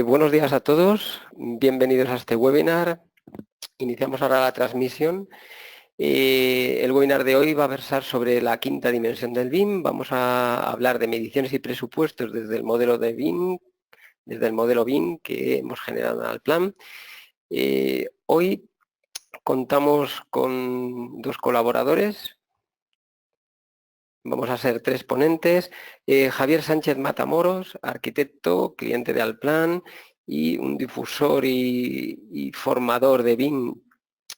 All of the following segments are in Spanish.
Buenos días a todos, bienvenidos a este webinar. Iniciamos ahora la transmisión. El webinar de hoy va a versar sobre la quinta dimensión del BIM. Vamos a hablar de mediciones y presupuestos desde el modelo de BIM, desde el modelo BIM que hemos generado en Allplan. Hoy contamos con dos colaboradores. Vamos a ser tres ponentes. Javier Sánchez Matamoros, arquitecto, cliente de Allplan y un difusor y formador de BIM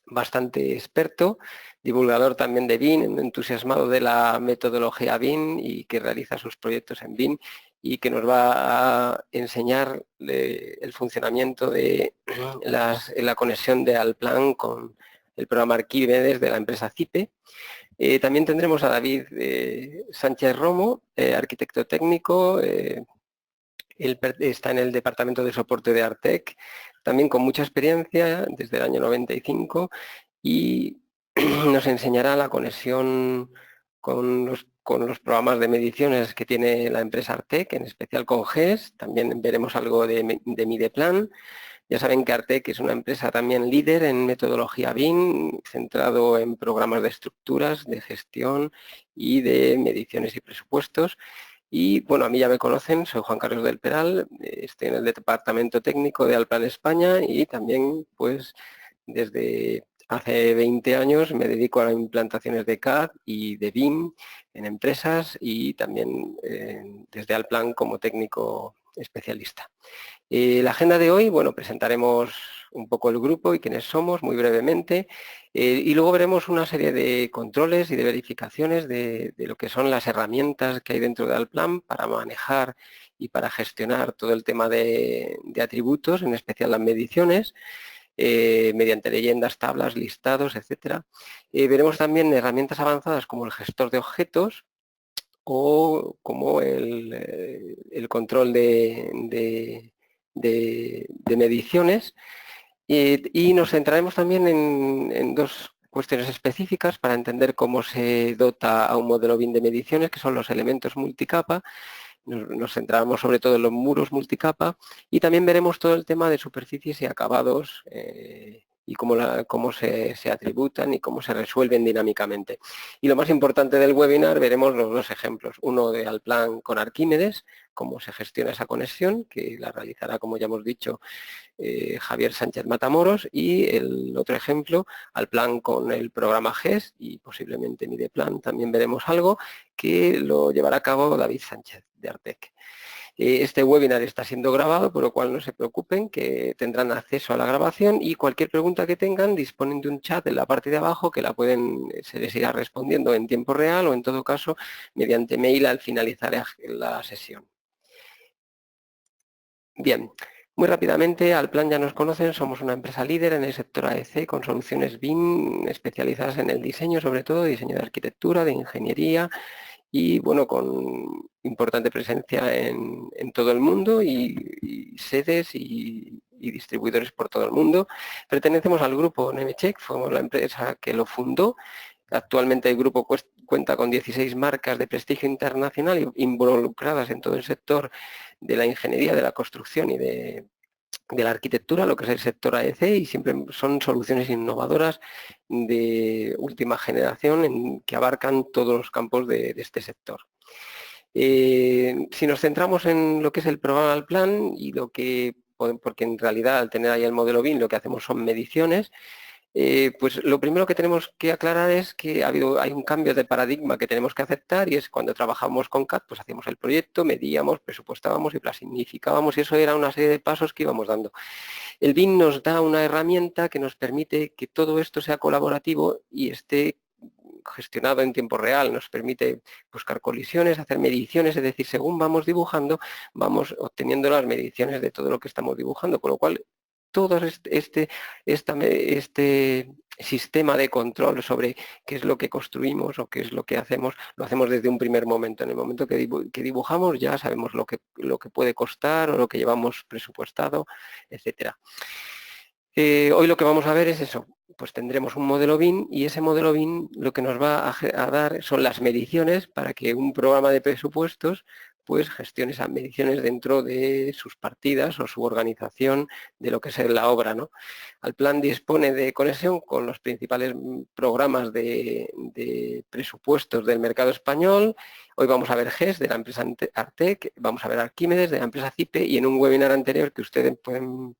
bastante experto, divulgador también de BIM, entusiasmado de la metodología BIM y que realiza sus proyectos en BIM y que nos va a enseñar el funcionamiento de la conexión de Allplan con el programa Arquímedes de la empresa CIPE. También tendremos a David Sánchez Romo, arquitecto técnico. Él está en el departamento de soporte de Artec, también con mucha experiencia desde el año 95 y nos enseñará la conexión con los programas de mediciones que tiene la empresa Artec, en especial con GES. También veremos algo de Mideplan. Ya saben que Artec es una empresa también líder en metodología BIM, centrado en programas de estructuras, de gestión y de mediciones y presupuestos. Y bueno, a mí ya me conocen, soy Juan Carlos del Peral, estoy en el departamento técnico de Allplan España y también pues desde hace 20 años me dedico a las implantaciones de CAD y de BIM en empresas y también desde Allplan como técnico especialista. La agenda de hoy, bueno, presentaremos un poco el grupo y quiénes somos muy brevemente y luego veremos una serie de controles y de verificaciones de lo que son las herramientas que hay dentro de Allplan para manejar y para gestionar todo el tema de atributos, en especial las mediciones, mediante leyendas, tablas, listados, etcétera. Veremos también herramientas avanzadas como el gestor de objetos o como el control de mediciones y nos centraremos también en dos cuestiones específicas para entender cómo se dota a un modelo BIM de mediciones, que son los elementos multicapa. Nos centramos sobre todo en los muros multicapa y también veremos todo el tema de superficies y acabados y cómo se atributan y cómo se resuelven dinámicamente. Y lo más importante del webinar, veremos los dos ejemplos, uno de Allplan con Arquímedes, cómo se gestiona esa conexión, que la realizará, como ya hemos dicho, Javier Sánchez Matamoros, y el otro ejemplo, Allplan con el programa GES y posiblemente Mideplan, también veremos algo que lo llevará a cabo David Sánchez de Artec. Este webinar está siendo grabado, por lo cual no se preocupen, que tendrán acceso a la grabación y cualquier pregunta que tengan disponen de un chat en la parte de abajo que se les irá respondiendo en tiempo real o en todo caso mediante mail al finalizar la sesión. Bien, muy rápidamente, Allplan ya nos conocen, somos una empresa líder en el sector AEC con soluciones BIM especializadas en el diseño, sobre todo diseño de arquitectura, de ingeniería y bueno, con importante presencia en todo el mundo y sedes y distribuidores por todo el mundo. Pertenecemos al grupo Nemetschek, fuimos la empresa que lo fundó. Actualmente el grupo cuenta con 16 marcas de prestigio internacional involucradas en todo el sector de la ingeniería, de la construcción y de la arquitectura, lo que es el sector AEC, y siempre son soluciones innovadoras de última generación que abarcan todos los campos de este sector. Si nos centramos en lo que es el programa Allplan y porque en realidad al tener ahí el modelo BIM lo que hacemos son mediciones, pues lo primero que tenemos que aclarar es que hay un cambio de paradigma que tenemos que aceptar y es cuando trabajamos con CAD, pues hacíamos el proyecto, medíamos, presupuestábamos y planificábamos y eso era una serie de pasos que íbamos dando. El BIM nos da una herramienta que nos permite que todo esto sea colaborativo y esté gestionado en tiempo real, nos permite buscar colisiones, hacer mediciones, es decir, según vamos dibujando, vamos obteniendo las mediciones de todo lo que estamos dibujando, con lo cual todo este sistema de control sobre qué es lo que construimos o qué es lo que hacemos, lo hacemos desde un primer momento. En el momento que dibujamos ya sabemos lo que puede costar o lo que llevamos presupuestado, etcétera. Hoy lo que vamos a ver es eso, pues tendremos un modelo BIM y ese modelo BIM lo que nos va a dar son las mediciones para que un programa de presupuestos pues gestione esas mediciones dentro de sus partidas o su organización de lo que es la obra, ¿no? Alplan dispone de conexión con los principales programas de presupuestos del mercado español. Hoy vamos a ver GES de la empresa Artec, vamos a ver Arquímedes de la empresa CIPE, y en un webinar anterior que ustedes pueden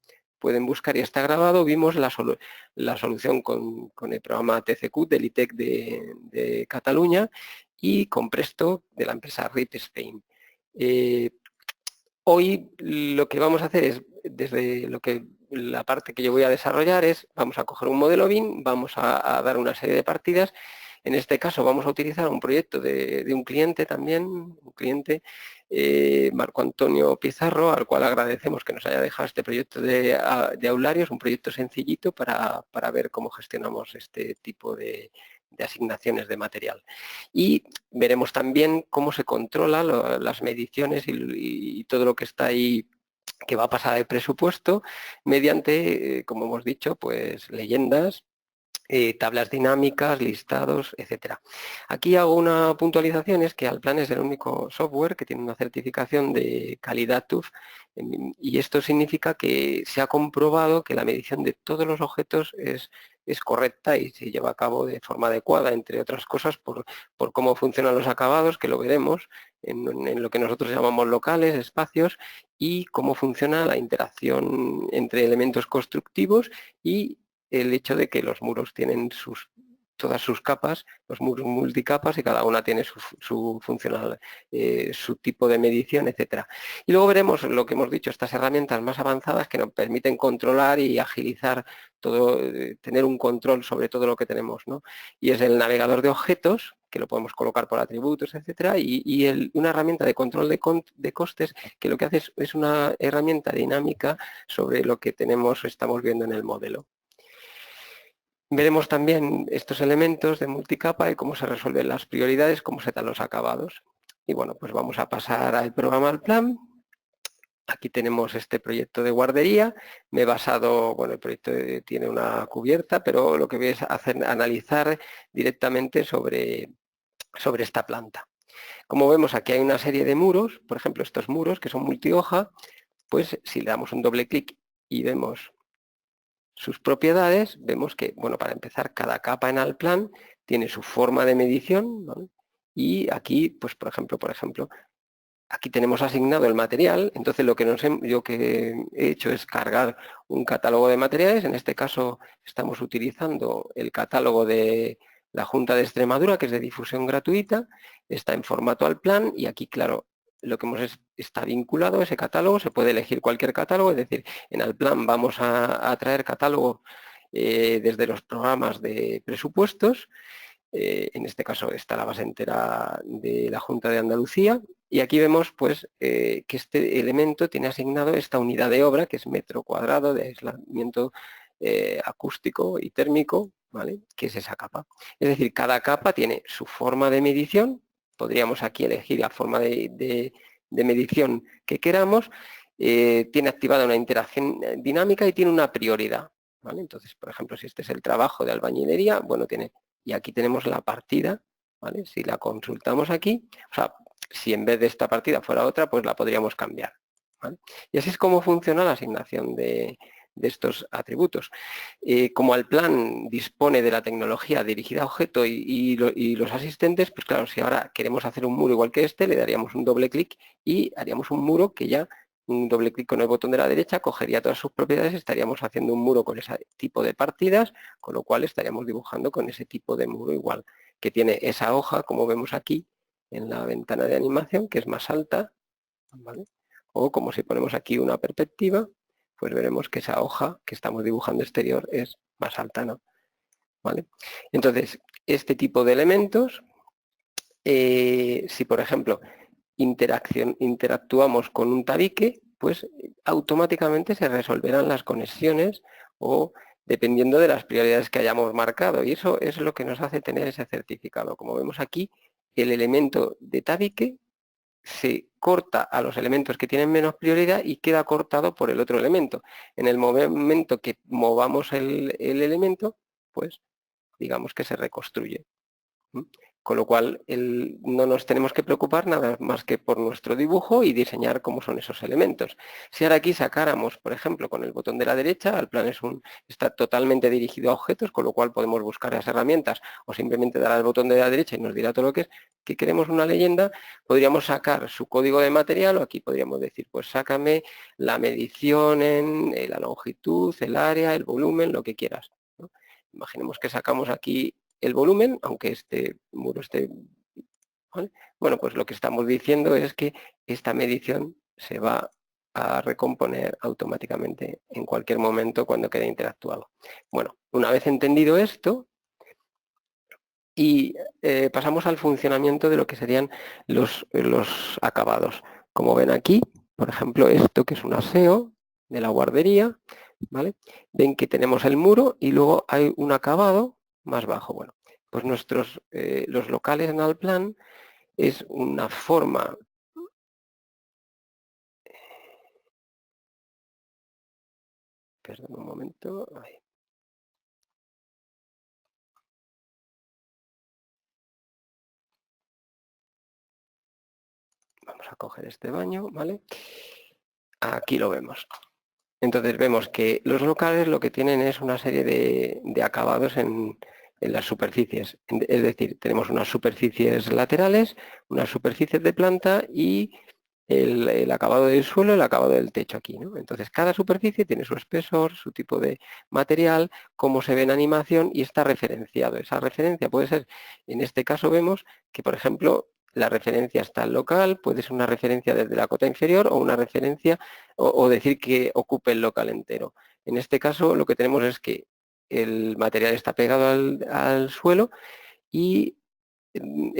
buscar y está grabado, vimos la solución con el programa TCQ del ITEC de Cataluña y con Presto de la empresa RIP Spain. Hoy lo que vamos a hacer es, desde la parte que yo voy a desarrollar es, vamos a coger un modelo BIM, vamos a dar una serie de partidas. En este caso vamos a utilizar un proyecto de un cliente también, un cliente, Marco Antonio Pizarro, al cual agradecemos que nos haya dejado este proyecto de Aularios, un proyecto sencillito para ver cómo gestionamos este tipo de asignaciones de material. Y veremos también cómo se controla las mediciones y todo lo que está ahí que va a pasar al presupuesto mediante, como hemos dicho, pues leyendas, tablas dinámicas, listados, etcétera. Aquí hago una puntualización, es que Alplan es el único software que tiene una certificación de calidad TÜV, y esto significa que se ha comprobado que la medición de todos los objetos es correcta y se lleva a cabo de forma adecuada, entre otras cosas por cómo funcionan los acabados, que lo veremos, en lo que nosotros llamamos locales, espacios, y cómo funciona la interacción entre elementos constructivos y el hecho de que los muros tienen todas sus capas, los muros multicapas, y cada una tiene su funcional, su tipo de medición, etcétera. Y luego veremos lo que hemos dicho, estas herramientas más avanzadas que nos permiten controlar y agilizar todo, tener un control sobre todo lo que tenemos, ¿no? Y es el navegador de objetos, que lo podemos colocar por atributos, etcétera, y una herramienta de control de costes, que lo que hace es una herramienta dinámica sobre lo que estamos viendo en el modelo. Veremos también estos elementos de multicapa y cómo se resuelven las prioridades, cómo se dan los acabados. Y bueno, pues vamos a pasar al programa Alplan. Aquí tenemos este proyecto de guardería. Me he basado, bueno, el proyecto tiene una cubierta, pero lo que voy a hacer analizar directamente sobre esta planta. Como vemos, aquí hay una serie de muros, por ejemplo, estos muros que son multihoja, pues si le damos un doble clic y vemos sus propiedades, vemos que, bueno, para empezar, cada capa en Alplan tiene su forma de medición, ¿vale? Y aquí, pues por ejemplo, aquí tenemos asignado el material, entonces lo que he hecho es cargar un catálogo de materiales. En este caso estamos utilizando el catálogo de la Junta de Extremadura, que es de difusión gratuita, está en formato Alplan, y aquí, claro, lo que está vinculado a ese catálogo, se puede elegir cualquier catálogo, es decir, en Alplan vamos a traer catálogo desde los programas de presupuestos. En este caso está la base entera de la Junta de Andalucía, y aquí vemos pues que este elemento tiene asignado esta unidad de obra, que es metro cuadrado de aislamiento acústico y térmico, ¿vale? Que es esa capa. Es decir, cada capa tiene su forma de medición. Podríamos aquí elegir la forma de medición que queramos. Tiene activada una interacción dinámica y tiene una prioridad, ¿vale? Entonces, por ejemplo, si este es el trabajo de albañilería, bueno, y aquí tenemos la partida, ¿vale? Si la consultamos aquí, o sea, si en vez de esta partida fuera otra, pues la podríamos cambiar, ¿vale? Y así es como funciona la asignación de estos atributos. Como Alplan dispone de la tecnología dirigida a objeto y los asistentes, pues claro, si ahora queremos hacer un muro igual que este, le daríamos un doble clic y haríamos un muro que ya, un doble clic con el botón de la derecha, cogería todas sus propiedades, estaríamos haciendo un muro con ese tipo de partidas, con lo cual estaríamos dibujando con ese tipo de muro igual, que tiene esa hoja, como vemos aquí, en la ventana de animación, que es más alta, ¿vale? O como si ponemos aquí una perspectiva, pues veremos que esa hoja que estamos dibujando exterior es más alta, ¿no? ¿Vale? Entonces, este tipo de elementos, si por ejemplo interactuamos con un tabique, pues automáticamente se resolverán las conexiones o dependiendo de las prioridades que hayamos marcado, y eso es lo que nos hace tener ese certificado. Como vemos aquí, el elemento de tabique se corta a los elementos que tienen menos prioridad y queda cortado por el otro elemento. En el momento que movamos el elemento, pues digamos que se reconstruye. Con lo cual, no nos tenemos que preocupar nada más que por nuestro dibujo y diseñar cómo son esos elementos. Si ahora aquí sacáramos, por ejemplo, con el botón de la derecha, Allplan está totalmente dirigido a objetos, con lo cual podemos buscar las herramientas o simplemente dar al botón de la derecha y nos dirá todo lo que es. Que queremos una leyenda, podríamos sacar su código de material o aquí podríamos decir, pues sácame la medición en la longitud, el área, el volumen, lo que quieras, ¿no? Imaginemos que sacamos aquí el volumen, aunque este muro esté... ¿vale? Bueno, pues lo que estamos diciendo es que esta medición se va a recomponer automáticamente en cualquier momento cuando quede interactuado. Bueno, una vez entendido esto, y pasamos al funcionamiento de lo que serían los acabados. Como ven aquí, por ejemplo, esto que es un aseo de la guardería, ¿vale? Ven que tenemos el muro y luego hay un acabado más bajo. Bueno, pues los locales en Allplan es una forma... Perdón un momento. Ahí. Vamos a coger este baño, ¿vale? Aquí lo vemos. Entonces vemos que los locales lo que tienen es una serie de acabados en las superficies. Es decir, tenemos unas superficies laterales, unas superficies de planta y el acabado del suelo, el acabado del techo aquí, ¿no? Entonces cada superficie tiene su espesor, su tipo de material, cómo se ve en animación y está referenciado. Esa referencia puede ser, en este caso vemos que, por ejemplo, la referencia está al local, puede ser una referencia desde la cota inferior o una referencia o decir que ocupe el local entero. En este caso lo que tenemos es que el material está pegado al suelo y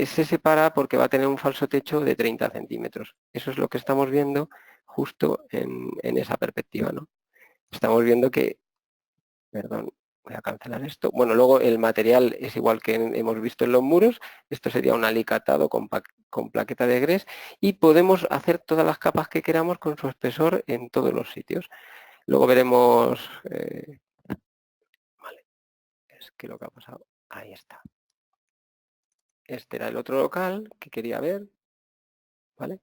se separa porque va a tener un falso techo de 30 centímetros. Eso es lo que estamos viendo justo en esa perspectiva, ¿no? Estamos viendo que, perdón, voy a cancelar esto. Bueno, luego el material es igual que hemos visto en los muros. Esto sería un alicatado con plaqueta de grés y podemos hacer todas las capas que queramos con su espesor en todos los sitios. Luego veremos... vale, es que lo que ha pasado... Ahí está. Este era el otro local que quería ver, ¿vale?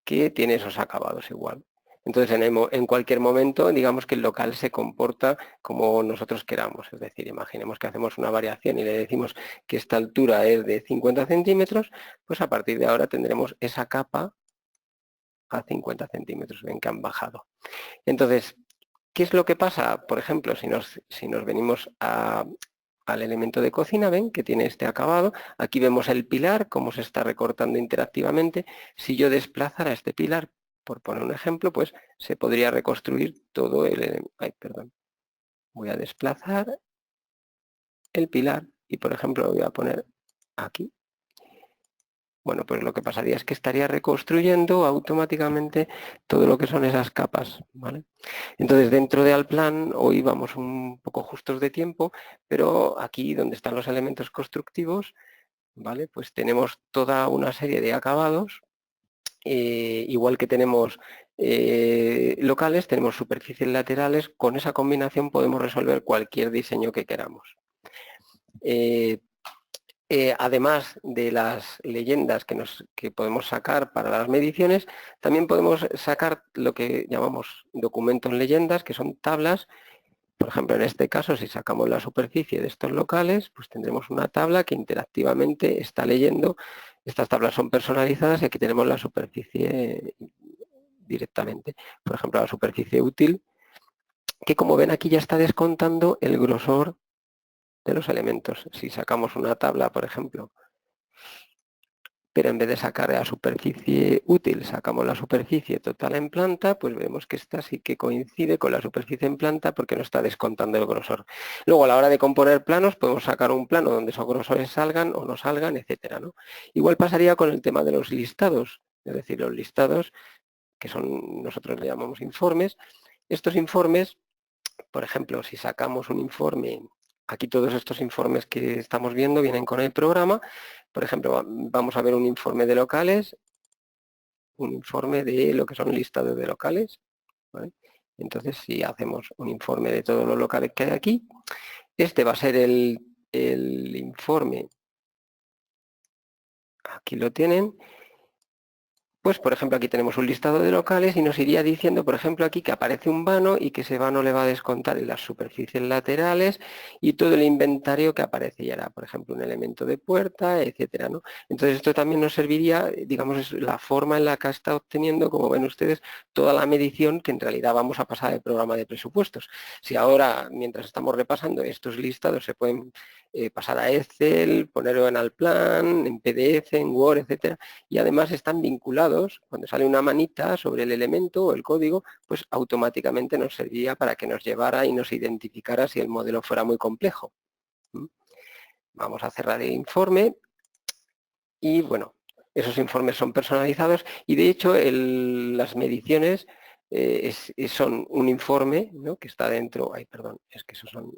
Que tiene esos acabados igual. Entonces, en cualquier momento, digamos que el local se comporta como nosotros queramos. Es decir, imaginemos que hacemos una variación y le decimos que esta altura es de 50 centímetros, pues a partir de ahora tendremos esa capa a 50 centímetros. Ven que han bajado. Entonces, ¿qué es lo que pasa? Por ejemplo, si nos venimos al elemento de cocina, ven que tiene este acabado. Aquí vemos el pilar, cómo se está recortando interactivamente. Si yo desplazara este pilar, por poner un ejemplo, pues se podría reconstruir todo el... Ay, perdón. Voy a desplazar el pilar y, por ejemplo, lo voy a poner aquí. Bueno, pues lo que pasaría es que estaría reconstruyendo automáticamente todo lo que son esas capas, ¿vale? Entonces, dentro de Allplan, hoy vamos un poco justos de tiempo, pero aquí donde están los elementos constructivos, ¿vale? Pues tenemos toda una serie de acabados, igual que tenemos locales, tenemos superficies laterales, con esa combinación podemos resolver cualquier diseño que queramos. Además de las leyendas que podemos sacar para las mediciones, también podemos sacar lo que llamamos documentos leyendas, que son tablas. Por ejemplo, en este caso, si sacamos la superficie de estos locales, pues tendremos una tabla que interactivamente está leyendo. Estas tablas son personalizadas y aquí tenemos la superficie directamente. Por ejemplo, la superficie útil, que como ven aquí ya está descontando el grosor de los elementos. Si sacamos una tabla, por ejemplo, pero en vez de sacar la superficie útil, sacamos la superficie total en planta, pues vemos que esta sí que coincide con la superficie en planta porque no está descontando el grosor. Luego, a la hora de componer planos, podemos sacar un plano donde esos grosores salgan o no salgan, etcétera, ¿no? Igual pasaría con el tema de los listados, es decir, los listados, que son, nosotros le llamamos informes. Estos informes, por ejemplo, si sacamos un informe... Aquí todos estos informes que estamos viendo vienen con el programa. Por ejemplo, vamos a ver un informe de locales, un informe de lo que son listados de locales, ¿vale? Entonces, si hacemos un informe de todos los locales que hay aquí, este va a ser el informe aquí lo tienen. Pues, por ejemplo, aquí tenemos un listado de locales y nos iría diciendo, por ejemplo, aquí que aparece un vano y que ese vano le va a descontar en las superficies laterales y todo el inventario que aparece y hará, por ejemplo, un elemento de puerta, etcétera, ¿no? Entonces, esto también nos serviría, digamos, es la forma en la que está obteniendo, como ven ustedes, toda la medición que en realidad vamos a pasar al programa de presupuestos. Si ahora, mientras estamos repasando estos listados, se pueden pasar a Excel, ponerlo en Allplan, en PDF, en Word, etcétera, y además están vinculados, cuando sale una manita sobre el elemento o el código, pues automáticamente nos serviría para que nos llevara y nos identificara si el modelo fuera muy complejo. Vamos a cerrar el informe y bueno, esos informes son personalizados y de hecho las mediciones son un informe, ¿no?, que está dentro, es que esos son,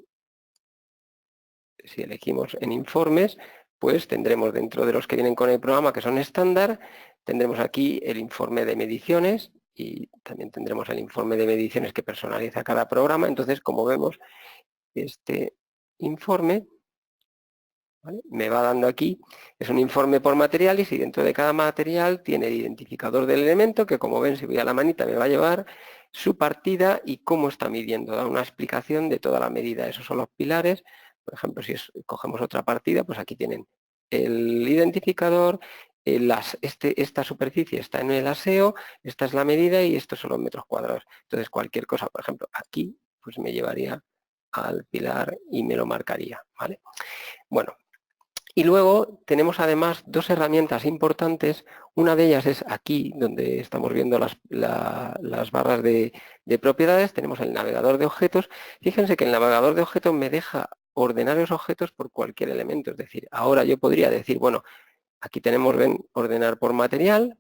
si elegimos en informes, pues tendremos dentro de los que vienen con el programa, que son estándar, tendremos aquí el informe de mediciones y también tendremos el informe de mediciones que personaliza cada programa. Entonces, como vemos, este informe, ¿vale?, me va dando aquí, es un informe por materiales y dentro de cada material tiene el identificador del elemento, que como ven, si voy a la manita me va a llevar su partida y cómo está midiendo, da una explicación de toda la medida. Esos son los pilares. Por ejemplo, si cogemos otra partida, pues aquí tienen el identificador, esta superficie está en el aseo, esta es la medida y estos son los metros cuadrados. Entonces, cualquier cosa, por ejemplo, aquí, pues me llevaría al pilar y me lo marcaría, ¿vale? Bueno, y luego tenemos además dos herramientas importantes. Una de ellas es aquí, donde estamos viendo las barras de propiedades. Tenemos el navegador de objetos. Fíjense que el navegador de objetos me deja ordenar los objetos por cualquier elemento. Es decir, ahora yo podría decir, bueno, aquí tenemos, ven, ordenar por material.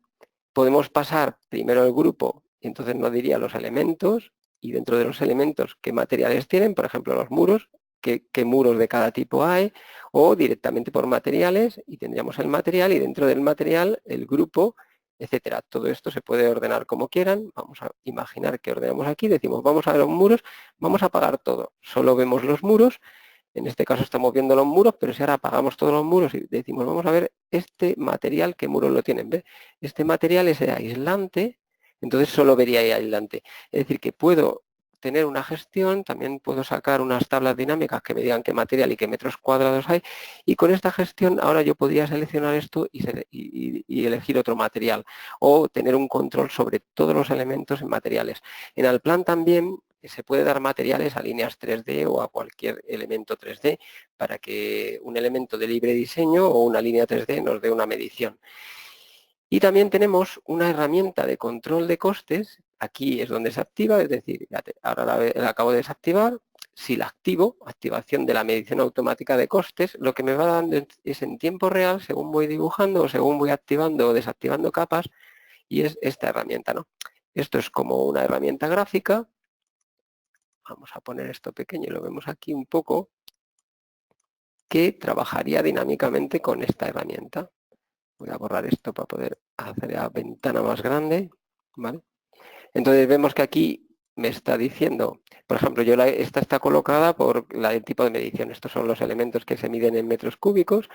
Podemos pasar primero el grupo y entonces nos diría los elementos y dentro de los elementos qué materiales tienen, por ejemplo, los muros, qué muros de cada tipo hay, o directamente por materiales y tendríamos el material y dentro del material el grupo, etcétera. Todo esto se puede ordenar como quieran. Vamos a imaginar que ordenamos aquí, decimos vamos a ver los muros, vamos a apagar todo. Solo vemos los muros. En este caso estamos viendo los muros, pero si ahora apagamos todos los muros y decimos vamos a ver este material, qué muros lo tienen. ¿Ves? Este material es el aislante, entonces solo vería el aislante. Es decir, que puedo tener una gestión, también puedo sacar unas tablas dinámicas que me digan qué material y qué metros cuadrados hay, y con esta gestión ahora yo podría seleccionar esto y elegir otro material, o tener un control sobre todos los elementos en materiales. En Allplan también se puede dar materiales a líneas 3D o a cualquier elemento 3D para que un elemento de libre diseño o una línea 3D nos dé una medición. Y también tenemos una herramienta de control de costes. Aquí es donde se activa, es decir, ahora la acabo de desactivar. Si la activo, activación de la medición automática de costes, lo que me va dando es en tiempo real, según voy dibujando o según voy activando o desactivando capas, y es esta herramienta, ¿no? Esto es como una herramienta gráfica. Vamos a poner esto pequeño y lo vemos aquí un poco, que trabajaría dinámicamente con esta herramienta. Voy a borrar esto para poder hacer la ventana más grande, ¿vale? Entonces vemos que aquí me está diciendo, por ejemplo, esta está colocada por el tipo de medición. Estos son los elementos que se miden en metros cúbicos,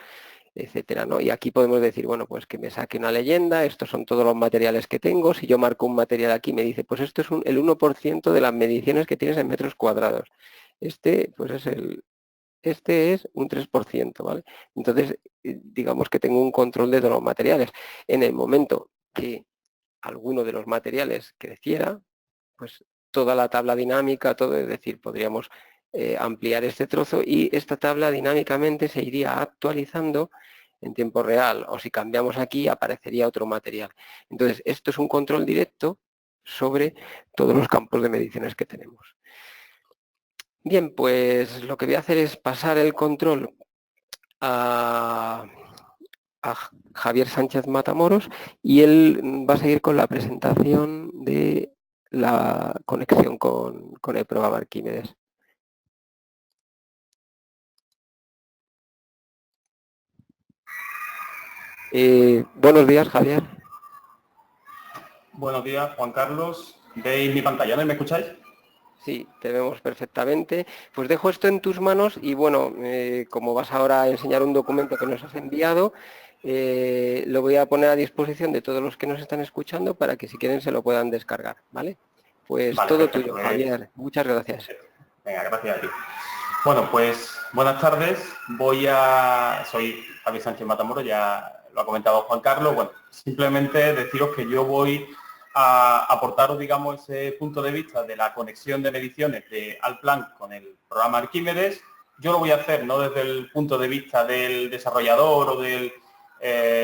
etcétera, ¿no? Y aquí podemos decir, bueno, pues que me saque una leyenda, estos son todos los materiales que tengo. Si yo marco un material aquí, me dice, pues esto es el 1% de las mediciones que tienes en metros cuadrados. Pues este es un 3%, ¿vale? Entonces, digamos que tengo un control de todos los materiales. En el momento que alguno de los materiales creciera, pues toda la tabla dinámica, todo, es decir, podríamos ampliar este trozo y esta tabla dinámicamente se iría actualizando en tiempo real, o si cambiamos aquí aparecería otro material. Entonces, esto es un control directo sobre todos los campos de mediciones que tenemos. Bien, pues lo que voy a hacer es pasar el control a Javier Sánchez Matamoros y él va a seguir con la presentación de la conexión con el programa Arquímedes. Buenos días, Javier. Buenos días, Juan Carlos. ¿Veis mi pantalla, no? ¿Me escucháis? Sí, te vemos perfectamente. Pues dejo esto en tus manos y bueno, como vas ahora a enseñar un documento que nos has enviado, lo voy a poner a disposición de todos los que nos están escuchando para que si quieren se lo puedan descargar, ¿vale? Pues Vale, todo perfecto, tuyo, Javier. Muchas gracias. Venga, gracias a ti. Bueno, pues buenas tardes. Soy Javier Sánchez Matamoros, ya lo ha comentado Juan Carlos. Bueno, simplemente deciros que yo voy a aportaros, digamos, ese punto de vista de la conexión de mediciones de Allplan con el programa Arquímedes. Yo lo voy a hacer no desde el punto de vista del desarrollador o del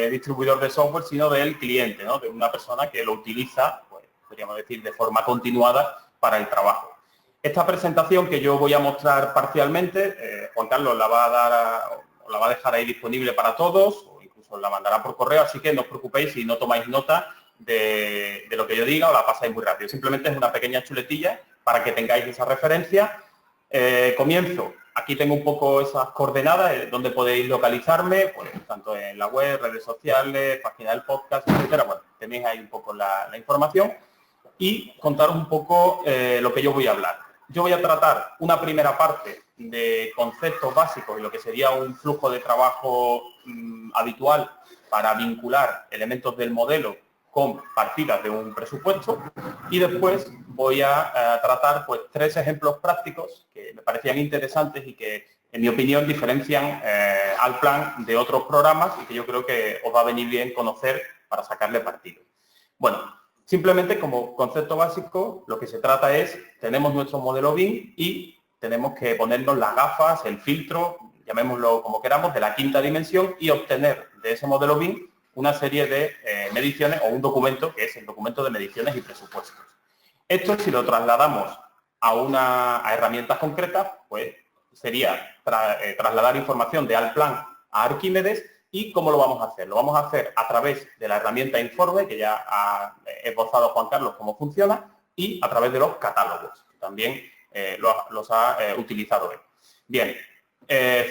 distribuidor de software, sino del cliente, ¿no? De una persona que lo utiliza, pues, podríamos decir, de forma continuada para el trabajo. Esta presentación que yo voy a mostrar parcialmente, Juan Carlos la va a dejar ahí disponible para todos, o incluso la mandará por correo, así que no os preocupéis si no tomáis nota de lo que yo diga o la pasáis muy rápido. Simplemente es una pequeña chuletilla para que tengáis esa referencia. Comienzo. Aquí tengo un poco esas coordenadas donde podéis localizarme, pues, tanto en la web, redes sociales, página del podcast, etcétera. Bueno, tenéis ahí un poco la información y contaros un poco lo que yo voy a hablar. Yo voy a tratar una primera parte de conceptos básicos y lo que sería un flujo de trabajo habitual para vincular elementos del modelo con partidas de un presupuesto, y después voy a tratar pues 3 ejemplos prácticos que me parecían interesantes y que, en mi opinión, diferencian Allplan de otros programas y que yo creo que os va a venir bien conocer para sacarle partido. Bueno, simplemente como concepto básico, lo que se trata es, tenemos nuestro modelo BIM y tenemos que ponernos las gafas, el filtro, llamémoslo como queramos, de la 5ª dimensión y obtener de ese modelo BIM una serie de mediciones o un documento que es el documento de mediciones y presupuestos. Esto, si lo trasladamos a herramientas concretas, pues sería trasladar información de Allplan a Arquímedes. ¿Y cómo lo vamos a hacer? Lo vamos a hacer a través de la herramienta Informe, que ya ha esbozado Juan Carlos cómo funciona, y a través de los catálogos, que también los ha utilizado él. Bien,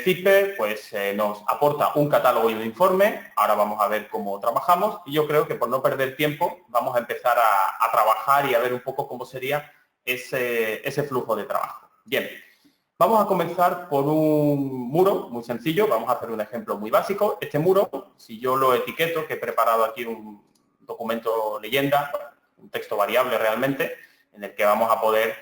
Zippe pues, nos aporta un catálogo y un informe. Ahora vamos a ver cómo trabajamos, y yo creo que por no perder tiempo vamos a empezar a trabajar y a ver un poco cómo sería ese flujo de trabajo. Bien. Vamos a comenzar por un muro muy sencillo, vamos a hacer un ejemplo muy básico. Este muro, si yo lo etiqueto, que he preparado aquí un documento leyenda, un texto variable realmente, en el que vamos a poder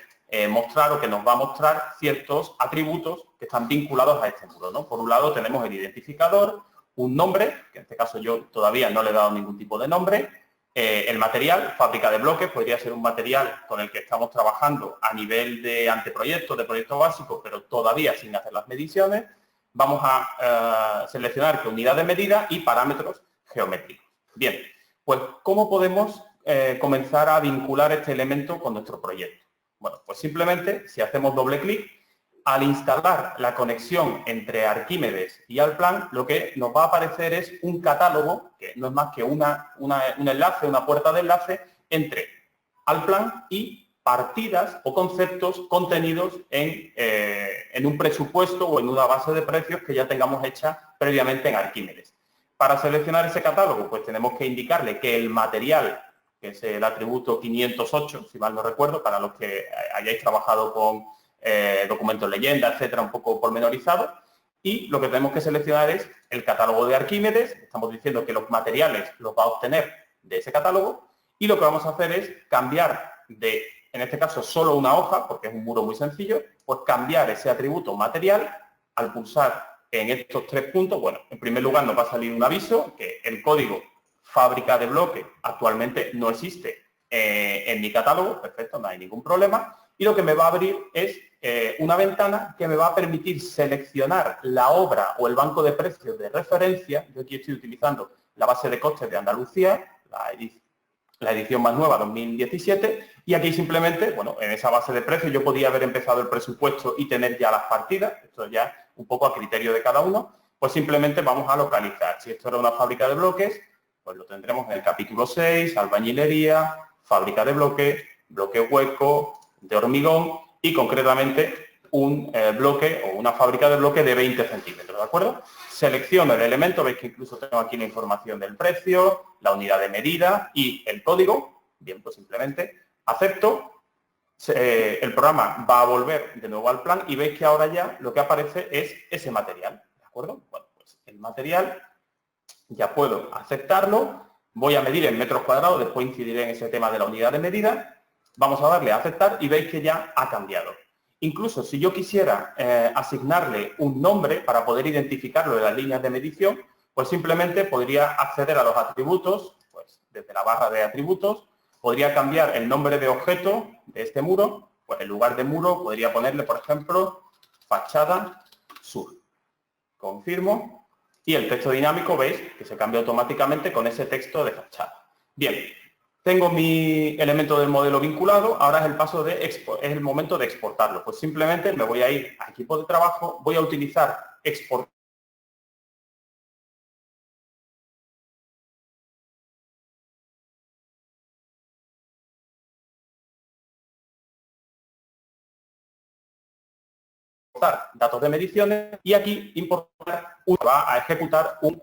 mostrar o que nos va a mostrar ciertos atributos que están vinculados a este muro, ¿no? Por un lado tenemos el identificador, un nombre, que en este caso yo todavía no le he dado ningún tipo de nombre, el material, fábrica de bloques, podría ser un material con el que estamos trabajando a nivel de anteproyecto, de proyecto básico, pero todavía sin hacer las mediciones. Vamos a seleccionar qué unidad de medida y parámetros geométricos. Bien, pues ¿cómo podemos comenzar a vincular este elemento con nuestro proyecto? Bueno, pues simplemente, si hacemos doble clic, al instalar la conexión entre Arquímedes y Allplan, lo que nos va a aparecer es un catálogo, que no es más que un enlace, una puerta de enlace entre Allplan y partidas o conceptos contenidos en un presupuesto o en una base de precios que ya tengamos hecha previamente en Arquímedes. Para seleccionar ese catálogo, pues tenemos que indicarle que el material, que es el atributo 508, si mal no recuerdo, para los que hayáis trabajado con documentos leyenda, etcétera, un poco pormenorizado, y lo que tenemos que seleccionar es el catálogo de Arquímedes. Estamos diciendo que los materiales los va a obtener de ese catálogo, y lo que vamos a hacer es cambiar de, en este caso, solo una hoja, porque es un muro muy sencillo, pues cambiar ese atributo material al pulsar en estos 3 puntos. Bueno, en primer lugar nos va a salir un aviso que el código fábrica de bloque actualmente no existe en mi catálogo, perfecto, no hay ningún problema, y lo que me va a abrir es una ventana que me va a permitir seleccionar la obra o el banco de precios de referencia. Yo aquí estoy utilizando la base de costes de Andalucía, la edición más nueva, 2017, y aquí simplemente, bueno, en esa base de precios yo podía haber empezado el presupuesto y tener ya las partidas, esto ya un poco a criterio de cada uno, pues simplemente vamos a localizar. Si esto era una fábrica de bloques, pues lo tendremos en el capítulo 6, albañilería, fábrica de bloques, bloque hueco, de hormigón y concretamente un bloque o una fábrica de bloque de 20 centímetros, ¿de acuerdo? Selecciono el elemento, veis que incluso tengo aquí la información del precio, la unidad de medida y el código. Bien, pues simplemente acepto. El programa va a volver de nuevo al plan y veis que ahora ya lo que aparece es ese material, ¿de acuerdo? Bueno, pues el material Ya puedo aceptarlo. Voy a medir en metros cuadrados, después incidiré en ese tema de la unidad de medida. Vamos a darle a aceptar y veis que ya ha cambiado. Incluso si yo quisiera asignarle un nombre para poder identificarlo en las líneas de medición, pues simplemente podría acceder a los atributos, pues desde la barra de atributos, podría cambiar el nombre de objeto de este muro, pues en lugar de muro podría ponerle, por ejemplo, fachada sur. Confirmo. Y el texto dinámico, veis, que se cambia automáticamente con ese texto de fachada. Bien, tengo mi elemento del modelo vinculado, ahora es el momento de exportarlo. Pues simplemente me voy a ir a equipo de trabajo, voy a utilizar exportar datos de mediciones y aquí va a ejecutar un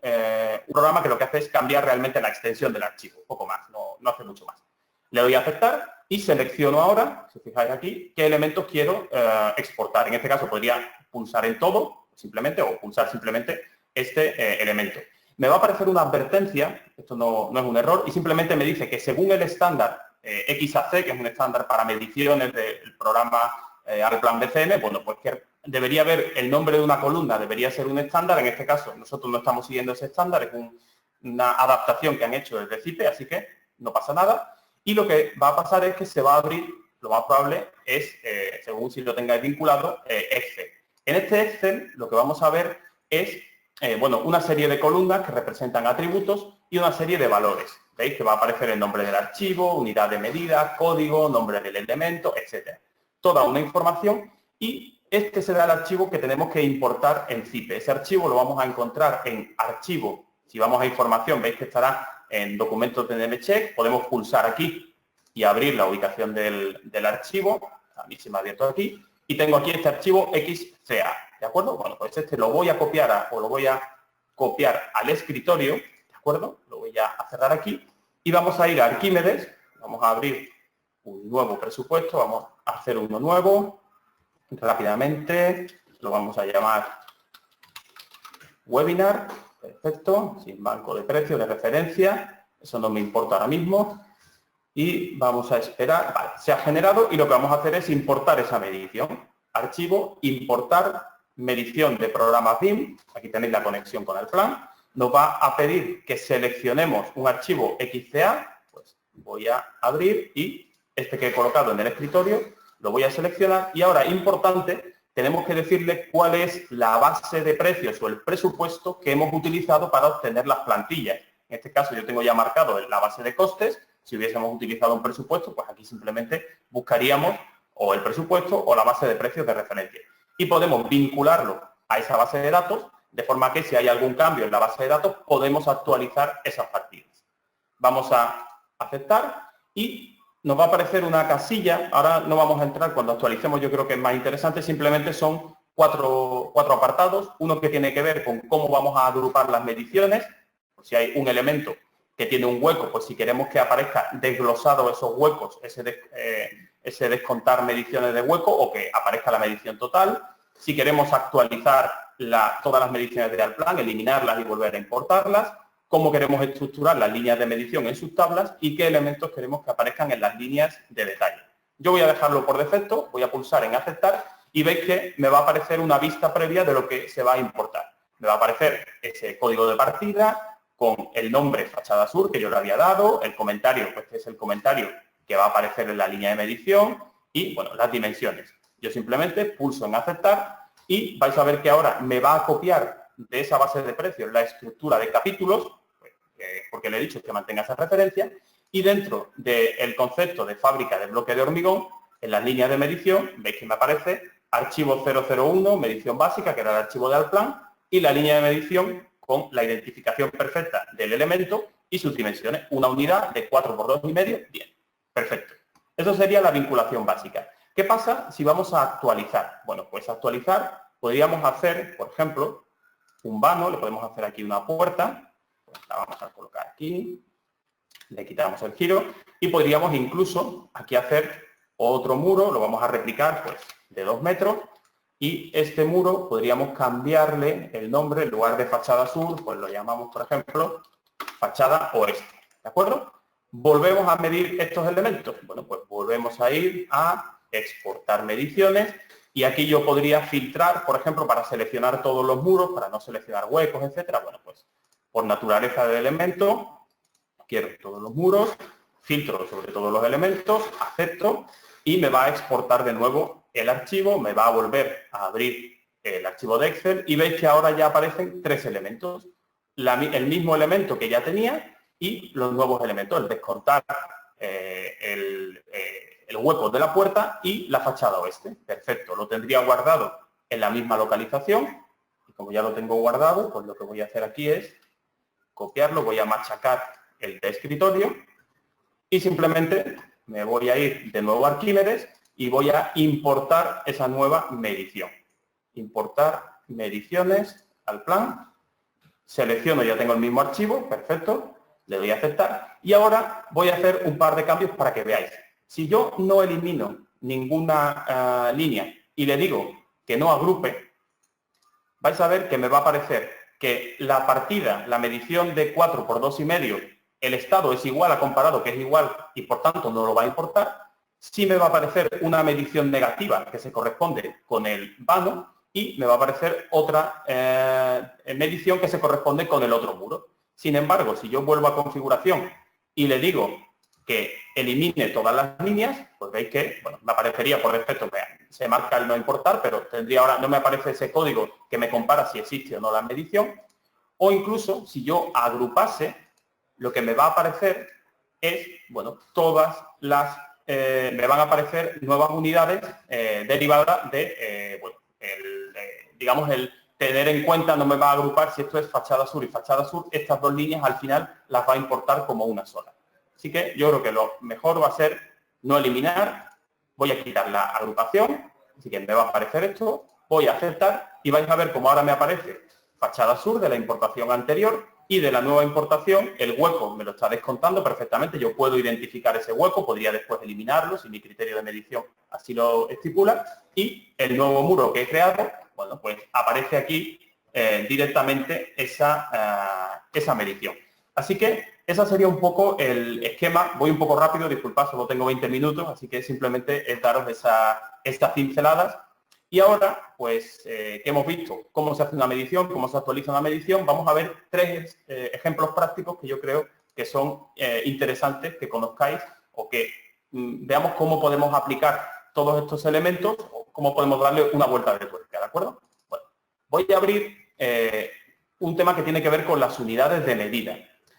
programa que lo que hace es cambiar realmente la extensión del archivo, poco más, no hace mucho más. Le doy a aceptar y selecciono ahora, si os fijáis aquí, qué elementos quiero exportar. En este caso podría pulsar en todo, simplemente, o pulsar simplemente este elemento. Me va a aparecer una advertencia, esto no es un error, y simplemente me dice que según el estándar XAC, que es un estándar para mediciones del programa Allplan BCM, bueno, pues que debería haber el nombre de una columna, debería ser un estándar. En este caso, nosotros no estamos siguiendo ese estándar, es una adaptación que han hecho desde CIPE, así que no pasa nada. Y lo que va a pasar es que se va a abrir, lo más probable es, según si lo tengáis vinculado, Excel. En este Excel lo que vamos a ver es, bueno, una serie de columnas que representan atributos y una serie de valores. ¿Veis? Que va a aparecer el nombre del archivo, unidad de medida, código, nombre del elemento, etcétera. Toda una información y este será el archivo que tenemos que importar en CIPE. Ese archivo lo vamos a encontrar en archivo. Si vamos a información, veis que estará en documentos de NMCheck. Podemos pulsar aquí y abrir la ubicación del archivo. A mí se me ha abierto aquí. Y tengo aquí este archivo XCA. ¿De acuerdo? Bueno, pues este lo voy a copiar al escritorio. ¿De acuerdo? Lo voy a cerrar aquí. Y vamos a ir a Arquímedes. Vamos a abrir un nuevo presupuesto. Vamos a hacer uno nuevo. Rápidamente. Lo vamos a llamar webinar. Perfecto. Sin banco de precios de referencia. Eso no me importa ahora mismo. Y vamos a esperar. Vale, se ha generado y lo que vamos a hacer es importar esa medición. Archivo, importar medición de programa BIM. Aquí tenéis la conexión con el plan. Nos va a pedir que seleccionemos un archivo XCA. Pues voy a abrir y este que he colocado en el escritorio lo voy a seleccionar. Y ahora, importante, tenemos que decirle cuál es la base de precios o el presupuesto que hemos utilizado para obtener las plantillas. En este caso yo tengo ya marcado la base de costes. Si hubiésemos utilizado un presupuesto, pues aquí simplemente buscaríamos o el presupuesto o la base de precios de referencia. Y podemos vincularlo a esa base de datos, de forma que si hay algún cambio en la base de datos, podemos actualizar esas partidas. Vamos a aceptar y nos va a aparecer una casilla. Ahora no vamos a entrar, cuando actualicemos yo creo que es más interesante, simplemente son cuatro apartados. Uno que tiene que ver con cómo vamos a agrupar las mediciones, si hay un elemento que tiene un hueco, pues si queremos que aparezca desglosado esos huecos, ese descontar mediciones de hueco o que aparezca la medición total. Si queremos actualizar todas las mediciones de Allplan, eliminarlas y volver a importarlas. Cómo queremos estructurar las líneas de medición en sus tablas y qué elementos queremos que aparezcan en las líneas de detalle. Yo voy a dejarlo por defecto, voy a pulsar en aceptar y veis que me va a aparecer una vista previa de lo que se va a importar. Me va a aparecer ese código de partida, con el nombre fachada sur que yo le había dado, el comentario, pues este es el comentario que va a aparecer en la línea de medición y, bueno, las dimensiones. Yo simplemente pulso en aceptar y vais a ver que ahora me va a copiar de esa base de precios la estructura de capítulos, porque le he dicho que mantenga esa referencia, y dentro del concepto de fábrica de bloque de hormigón, en las líneas de medición, veis que me aparece archivo 001, medición básica, que era el archivo de Allplan, y la línea de medición con la identificación perfecta del elemento y sus dimensiones. Una unidad de 4 por 2,5, bien, perfecto. Eso sería la vinculación básica. ¿Qué pasa si vamos a actualizar? Bueno, pues actualizar podríamos hacer, por ejemplo, un vano, le podemos hacer aquí una puerta, pues la vamos a colocar aquí, le quitamos el giro y podríamos incluso aquí hacer otro muro, lo vamos a replicar pues de 2 metros Y este muro podríamos cambiarle el nombre, en lugar de fachada sur, pues lo llamamos, por ejemplo, fachada oeste. ¿De acuerdo? ¿Volvemos a medir estos elementos? Bueno, pues volvemos a ir a exportar mediciones y aquí yo podría filtrar, por ejemplo, para seleccionar todos los muros, para no seleccionar huecos, etcétera. Bueno, pues por naturaleza del elemento, quiero todos los muros, filtro sobre todos los elementos, acepto y me va a exportar de nuevo el archivo, me va a volver a abrir el archivo de Excel y veis que ahora ya aparecen 3 elementos. El mismo elemento que ya tenía y los nuevos elementos, el descontar el hueco de la puerta y la fachada oeste. Perfecto, lo tendría guardado en la misma localización y como ya lo tengo guardado, pues lo que voy a hacer aquí es copiarlo, voy a machacar el de escritorio y simplemente me voy a ir de nuevo a Arquímedes y voy a importar esa nueva medición. Importar mediciones al plan, selecciono, ya tengo el mismo archivo, perfecto, le doy a aceptar y ahora voy a hacer un par de cambios para que veáis. Si yo no elimino ninguna línea y le digo que no agrupe, vais a ver que me va a aparecer que la partida, la medición de 4 por 2,5, el estado es igual a comparado, que es igual, y por tanto no lo va a importar. Sí me va a aparecer una medición negativa que se corresponde con el vano y me va a aparecer otra medición que se corresponde con el otro muro. Sin embargo, si yo vuelvo a configuración y le digo que elimine todas las líneas, pues veis que, bueno, me aparecería por defecto, se marca el no importar, pero tendría ahora, no me aparece ese código que me compara si existe o no la medición, o incluso si yo agrupase, lo que me va a aparecer es, bueno, todas las, me van a aparecer nuevas unidades derivadas de, bueno, digamos, el tener en cuenta, no me va a agrupar si esto es fachada sur y fachada sur, estas dos líneas al final las va a importar como una sola. Así que yo creo que lo mejor va a ser no eliminar, voy a quitar la agrupación, así que me va a aparecer esto, voy a aceptar y vais a ver cómo ahora me aparece fachada sur de la importación anterior y de la nueva importación el hueco me lo está descontando perfectamente, yo puedo identificar ese hueco, podría después eliminarlo si mi criterio de medición así lo estipula y el nuevo muro que he creado, bueno, pues aparece aquí directamente esa medición. Así que ese sería un poco el esquema. Voy un poco rápido, disculpad, solo tengo 20 minutos, así que simplemente es daros estas pinceladas. Y ahora, pues, ¿qué hemos visto? Cómo se hace una medición, cómo se actualiza una medición. Vamos a ver 3 ejemplos prácticos que yo creo que son interesantes que conozcáis o que veamos cómo podemos aplicar todos estos elementos o cómo podemos darle una vuelta de tuerca, ¿de acuerdo? Bueno, voy a abrir un tema que tiene que ver con las unidades de medida.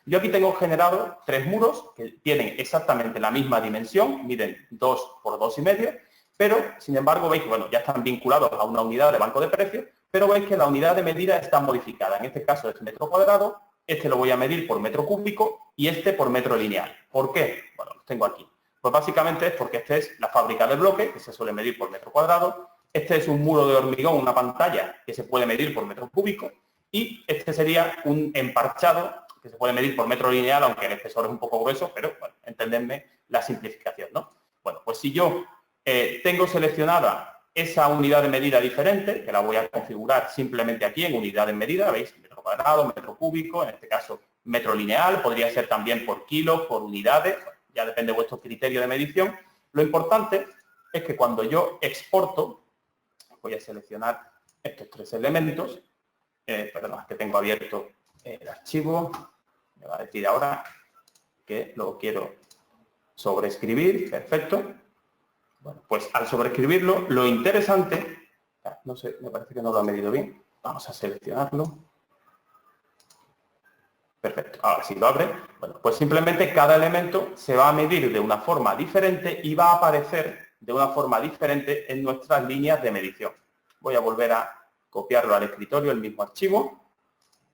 Yo aquí tengo generado 3 muros que tienen exactamente la misma dimensión, miden 2 por 2,5, pero, sin embargo, veis que, bueno, ya están vinculados a una unidad de banco de precios, pero veis que la unidad de medida está modificada. En este caso es metro cuadrado, este lo voy a medir por metro cúbico y este por metro lineal. ¿Por qué? Bueno, los tengo aquí. Pues básicamente es porque esta es la fábrica de bloque, que se suele medir por metro cuadrado, este es un muro de hormigón, una pantalla, que se puede medir por metro cúbico, y este sería un emparchado que se puede medir por metro lineal, aunque el espesor es un poco grueso, pero bueno, entendedme la simplificación, ¿no? Bueno, pues si yo tengo seleccionada esa unidad de medida diferente, que la voy a configurar simplemente aquí en unidad de medida, ¿veis? Metro cuadrado, metro cúbico, en este caso metro lineal, podría ser también por kilos, por unidades, ya depende de vuestro criterio de medición. Lo importante es que cuando yo exporto, voy a seleccionar estos 3 elementos, perdón, es que tengo abierto el archivo, me va a decir ahora que lo quiero sobreescribir, perfecto. Bueno, pues al sobreescribirlo, lo interesante, no sé, me parece que no lo ha medido bien, vamos a seleccionarlo. Perfecto, ahora sí lo abre. Bueno, pues simplemente cada elemento se va a medir de una forma diferente y va a aparecer de una forma diferente en nuestras líneas de medición. Voy a volver a copiarlo al escritorio, el mismo archivo,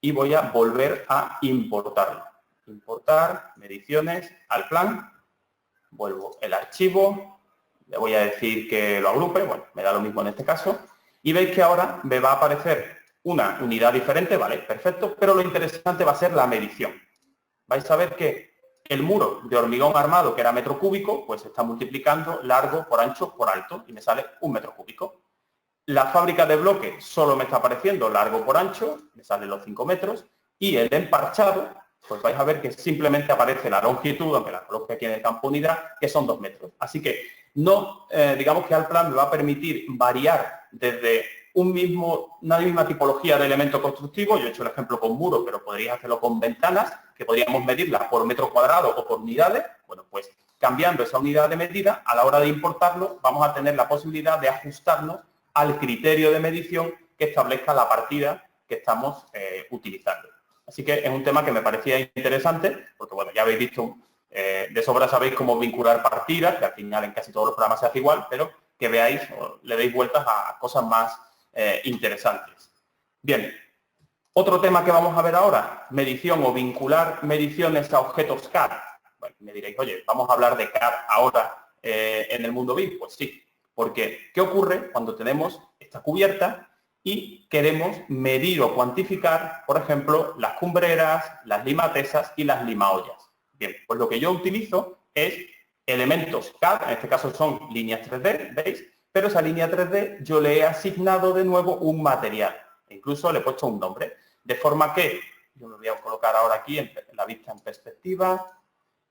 y voy a volver a importarlo. Importar, mediciones, al plan, vuelvo el archivo, le voy a decir que lo agrupe, bueno, me da lo mismo en este caso, y veis que ahora me va a aparecer una unidad diferente, vale, perfecto, pero lo interesante va a ser la medición. Vais a ver que el muro de hormigón armado, que era metro cúbico, pues se está multiplicando largo por ancho por alto, y me sale 1 metro cúbico. La fábrica de bloque solo me está apareciendo largo por ancho, me salen los 5 metros, y el emparchado, pues vais a ver que simplemente aparece la longitud, aunque la coloque aquí en el campo unidad, que son 2 metros. Así que no, digamos que Allplan me va a permitir variar desde una misma tipología de elemento constructivo. Yo he hecho el ejemplo con muro, pero podríais hacerlo con ventanas, que podríamos medirlas por metro cuadrado o por unidades. Bueno, pues cambiando esa unidad de medida, a la hora de importarlo, vamos a tener la posibilidad de ajustarnos al criterio de medición que establezca la partida que estamos utilizando. Así que es un tema que me parecía interesante, porque bueno, ya habéis visto, de sobra sabéis cómo vincular partidas, que al final en casi todos los programas se hace igual, pero que veáis o le deis vueltas a cosas más interesantes. Bien, otro tema que vamos a ver ahora, medición o vincular mediciones a objetos CAD. Bueno, me diréis, oye, ¿vamos a hablar de CAD ahora en el mundo BIM? Pues sí, porque ¿qué ocurre cuando tenemos esta cubierta y queremos medir o cuantificar, por ejemplo, las cumbreras, las limatesas y las limaollas? Bien, pues lo que yo utilizo es elementos CAD, en este caso son líneas 3D, ¿veis? Pero esa línea 3D yo le he asignado de nuevo un material, incluso le he puesto un nombre, de forma que yo lo voy a colocar ahora aquí en la vista en perspectiva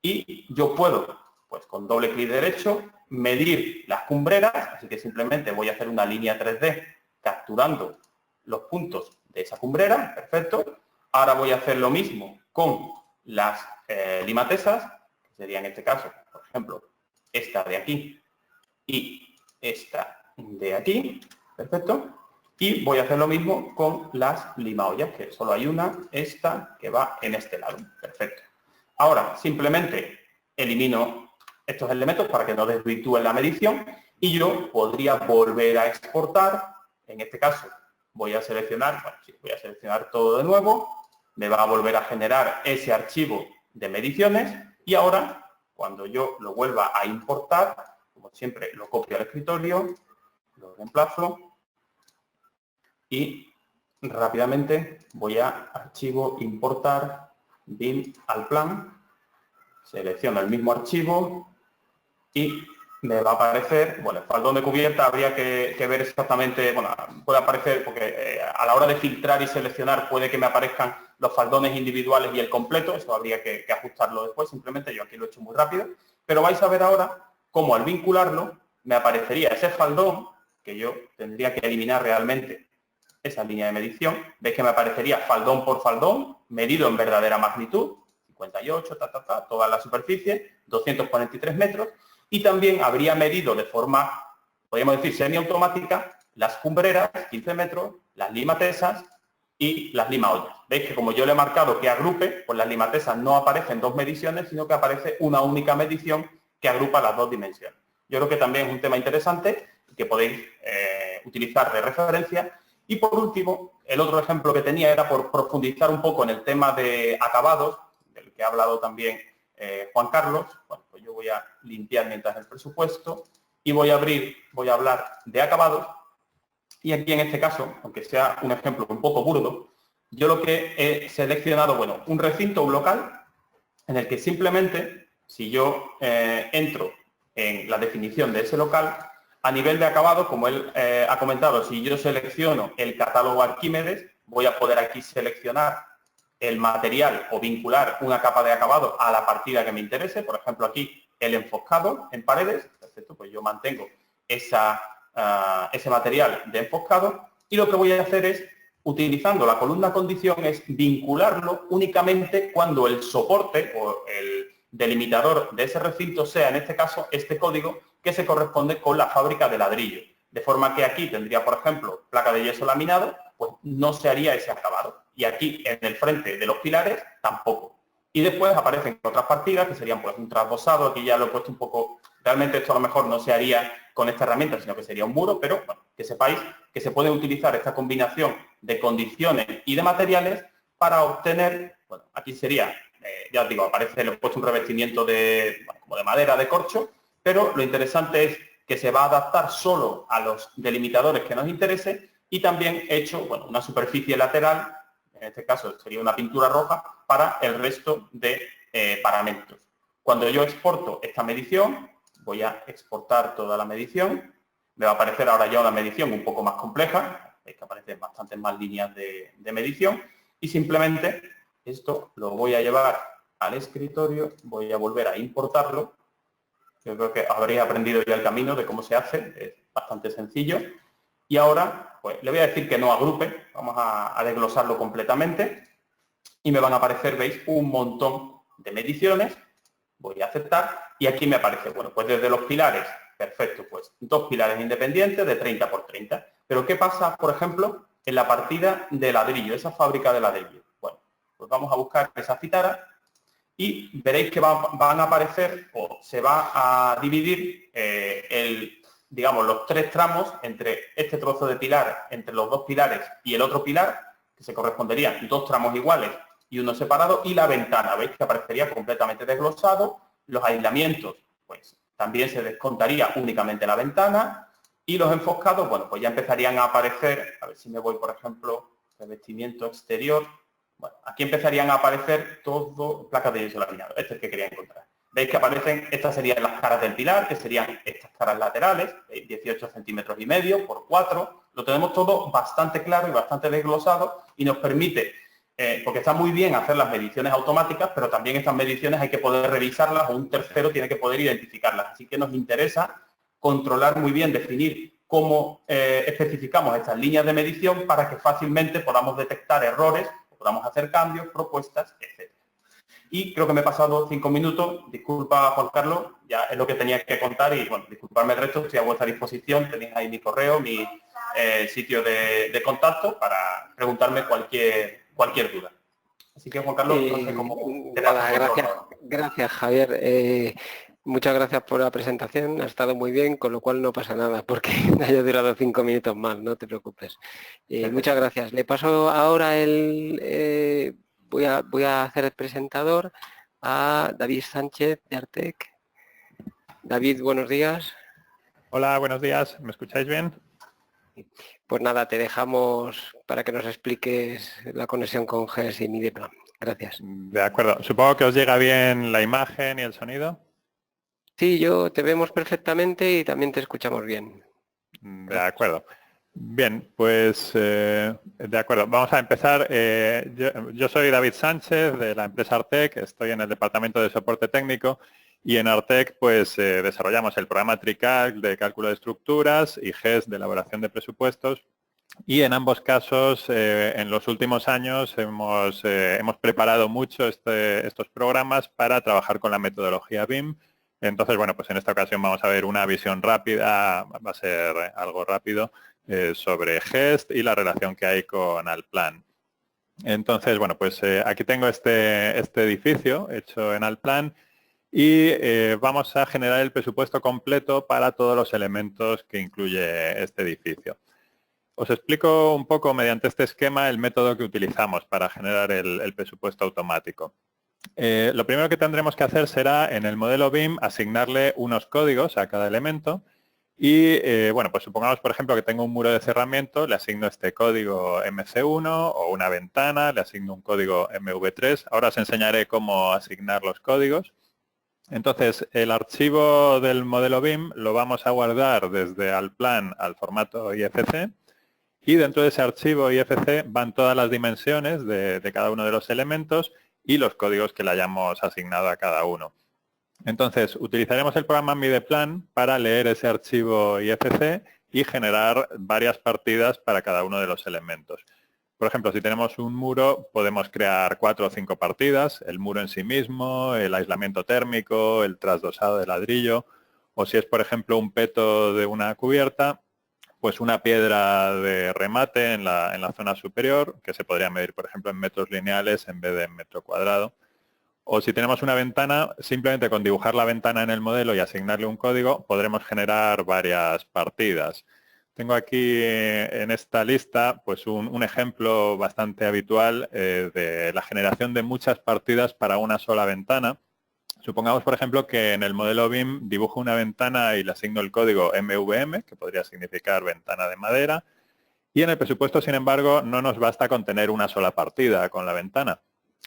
y yo puedo, pues con doble clic derecho, medir las cumbreras, así que simplemente voy a hacer una línea 3D capturando los puntos de esa cumbrera, perfecto. Ahora voy a hacer lo mismo con las limatesas, que sería en este caso, por ejemplo, esta de aquí y esta de aquí, perfecto. Y voy a hacer lo mismo con las limaollas, que solo hay una, esta, que va en este lado, perfecto. Ahora, simplemente elimino estos elementos para que no desvirtúen la medición y yo podría volver a exportar. En este caso, voy a seleccionar, bueno, sí, voy a seleccionar todo de nuevo, me va a volver a generar ese archivo de mediciones y ahora, cuando yo lo vuelva a importar, como siempre, lo copio al escritorio, lo reemplazo y rápidamente voy a archivo, importar, BIM Allplan, selecciono el mismo archivo y me va a aparecer, bueno, el faldón de cubierta habría que ver exactamente, bueno, puede aparecer porque a la hora de filtrar y seleccionar puede que me aparezcan los faldones individuales y el completo, eso habría que ajustarlo después, simplemente yo aquí lo he hecho muy rápido, pero vais a ver ahora cómo al vincularlo me aparecería ese faldón, que yo tendría que eliminar realmente esa línea de medición, veis que me aparecería faldón por faldón, medido en verdadera magnitud, 58, toda la superficie, 243 metros, y también habría medido de forma, podríamos decir, semiautomática, las cumbreras, 15 metros, las limatesas y las limaollas. Veis que como yo le he marcado que agrupe, pues las limatesas no aparecen dos mediciones, sino que aparece una única medición que agrupa las dos dimensiones. Yo creo que también es un tema interesante que podéis utilizar de referencia. Y por último, el otro ejemplo que tenía era por profundizar un poco en el tema de acabados, del que ha hablado también Juan Carlos. Bueno, pues yo voy a limpiar mientras el presupuesto y voy a hablar de acabados. Y aquí en este caso, aunque sea un ejemplo un poco burdo, yo lo que he seleccionado, bueno, un recinto, un local, en el que simplemente, si yo entro en la definición de ese local, a nivel de acabado, como él ha comentado, si yo selecciono el catálogo Arquímedes, voy a poder aquí seleccionar el material o vincular una capa de acabado a la partida que me interese. Por ejemplo, aquí el enfoscado en paredes. Perfecto, pues yo mantengo ese material de enfoscado y lo que voy a hacer es, utilizando la columna condición, es vincularlo únicamente cuando el soporte o el delimitador de ese recinto sea, en este caso, este código que se corresponde con la fábrica de ladrillo. De forma que aquí tendría, por ejemplo, placa de yeso laminado, pues no se haría ese acabado. Y aquí, en el frente de los pilares, tampoco. Y después aparecen otras partidas que serían pues un trasdosado, aquí ya lo he puesto un poco, realmente esto a lo mejor no se haría con esta herramienta, sino que sería un muro, pero bueno, que sepáis que se puede utilizar esta combinación de condiciones y de materiales para obtener, bueno, aquí sería, ya os digo, aparece, le he puesto un revestimiento como de madera, de corcho, pero lo interesante es que se va a adaptar solo a los delimitadores que nos interese y también he hecho, bueno, una superficie lateral, en este caso sería una pintura roja, para el resto de paramentos. Cuando yo exporto esta medición, voy a exportar toda la medición Me va a aparecer ahora ya una medición un poco más compleja, veis que aparecen bastantes más líneas de medición, y simplemente esto lo voy a llevar al escritorio, voy a volver a importarlo. Yo creo que habréis aprendido ya el camino de cómo se hace, es bastante sencillo. Y ahora, pues le voy a decir que no agrupe, vamos a desglosarlo completamente y me van a aparecer, veis, un montón de mediciones. Voy a aceptar y aquí me aparece, bueno, pues desde los pilares, perfecto, pues 2 pilares independientes de 30 por 30. Pero ¿qué pasa, por ejemplo, en la partida de ladrillo, esa fábrica de ladrillo? Bueno, pues vamos a buscar esa citara y veréis que van a aparecer o se va a dividir digamos, los 3 tramos entre este trozo de pilar, entre los 2 pilares y el otro pilar, que se corresponderían 2 tramos iguales y uno separado, y la ventana, veis que aparecería completamente desglosado. Los aislamientos, pues también se descontaría únicamente la ventana, y los enfoscados, bueno, pues ya empezarían a aparecer, a ver si me voy, por ejemplo, revestimiento exterior. Bueno, aquí empezarían a aparecer todo placas de yeso laminado. Este es el que quería encontrar. Veis que aparecen, estas serían las caras del pilar, que serían estas caras laterales, 18 centímetros y medio por 4. Lo tenemos todo bastante claro y bastante desglosado y nos permite, porque está muy bien hacer las mediciones automáticas, pero también estas mediciones hay que poder revisarlas o un tercero tiene que poder identificarlas. Así que nos interesa controlar muy bien, definir cómo especificamos estas líneas de medición para que fácilmente podamos detectar errores, podamos hacer cambios, propuestas, etc. Y creo que me he pasado 5 minutos. Disculpa, Juan Carlos, ya es lo que tenía que contar y, bueno, disculparme el resto, estoy a vuestra disposición. Tenéis ahí mi correo, mi sitio de contacto para preguntarme cualquier duda. Así que, Juan Carlos, no sé cómo te paso Nada, el control ahora. gracias Javier. Muchas gracias por la presentación, ha estado muy bien, con lo cual no pasa nada porque haya durado 5 minutos más, no te preocupes. Muchas gracias. Le paso ahora voy a hacer el presentador a David Sánchez de Artec. David, buenos días. Hola, buenos días. ¿Me escucháis bien? Pues nada, te dejamos para que nos expliques la conexión con GES y Mideplan. Gracias. De acuerdo. Supongo que os llega bien la imagen y el sonido. Sí, te vemos perfectamente y también te escuchamos bien. De acuerdo. Bien, pues de acuerdo. Vamos a empezar. Yo soy David Sánchez de la empresa Artec. Estoy en el departamento de soporte técnico y en Artec pues desarrollamos el programa TRICALC de cálculo de estructuras y GES de elaboración de presupuestos. Y en ambos casos, en los últimos años, hemos preparado mucho estos programas para trabajar con la metodología BIM. Entonces, bueno, pues en esta ocasión vamos a ver una visión rápida, va a ser algo rápido, sobre GEST y la relación que hay con Allplan. Entonces, bueno, pues aquí tengo este edificio hecho en Allplan y vamos a generar el presupuesto completo para todos los elementos que incluye este edificio. Os explico un poco mediante este esquema el método que utilizamos para generar el presupuesto automático. Lo primero que tendremos que hacer será en el modelo BIM asignarle unos códigos a cada elemento y bueno, pues supongamos por ejemplo que tengo un muro de cerramiento, le asigno este código MC1 o una ventana, le asigno un código MV3. Ahora os enseñaré cómo asignar los códigos. Entonces, el archivo del modelo BIM lo vamos a guardar desde Allplan al formato IFC. Y dentro de ese archivo IFC van todas las dimensiones de cada uno de los elementos y los códigos que le hayamos asignado a cada uno. Entonces, utilizaremos el programa Mideplan para leer ese archivo IFC y generar varias partidas para cada uno de los elementos. Por ejemplo, si tenemos un muro, podemos crear 4 o 5 partidas, el muro en sí mismo, el aislamiento térmico, el trasdosado de ladrillo, o si es, por ejemplo, un peto de una cubierta, pues una piedra de remate en la zona superior, que se podría medir, por ejemplo, en metros lineales en vez de en metro cuadrado. O si tenemos una ventana, simplemente con dibujar la ventana en el modelo y asignarle un código, podremos generar varias partidas. Tengo aquí en esta lista pues un ejemplo bastante habitual de la generación de muchas partidas para una sola ventana. Supongamos, por ejemplo, que en el modelo BIM dibujo una ventana y le asigno el código MVM, que podría significar ventana de madera, y en el presupuesto, sin embargo, no nos basta con tener una sola partida con la ventana,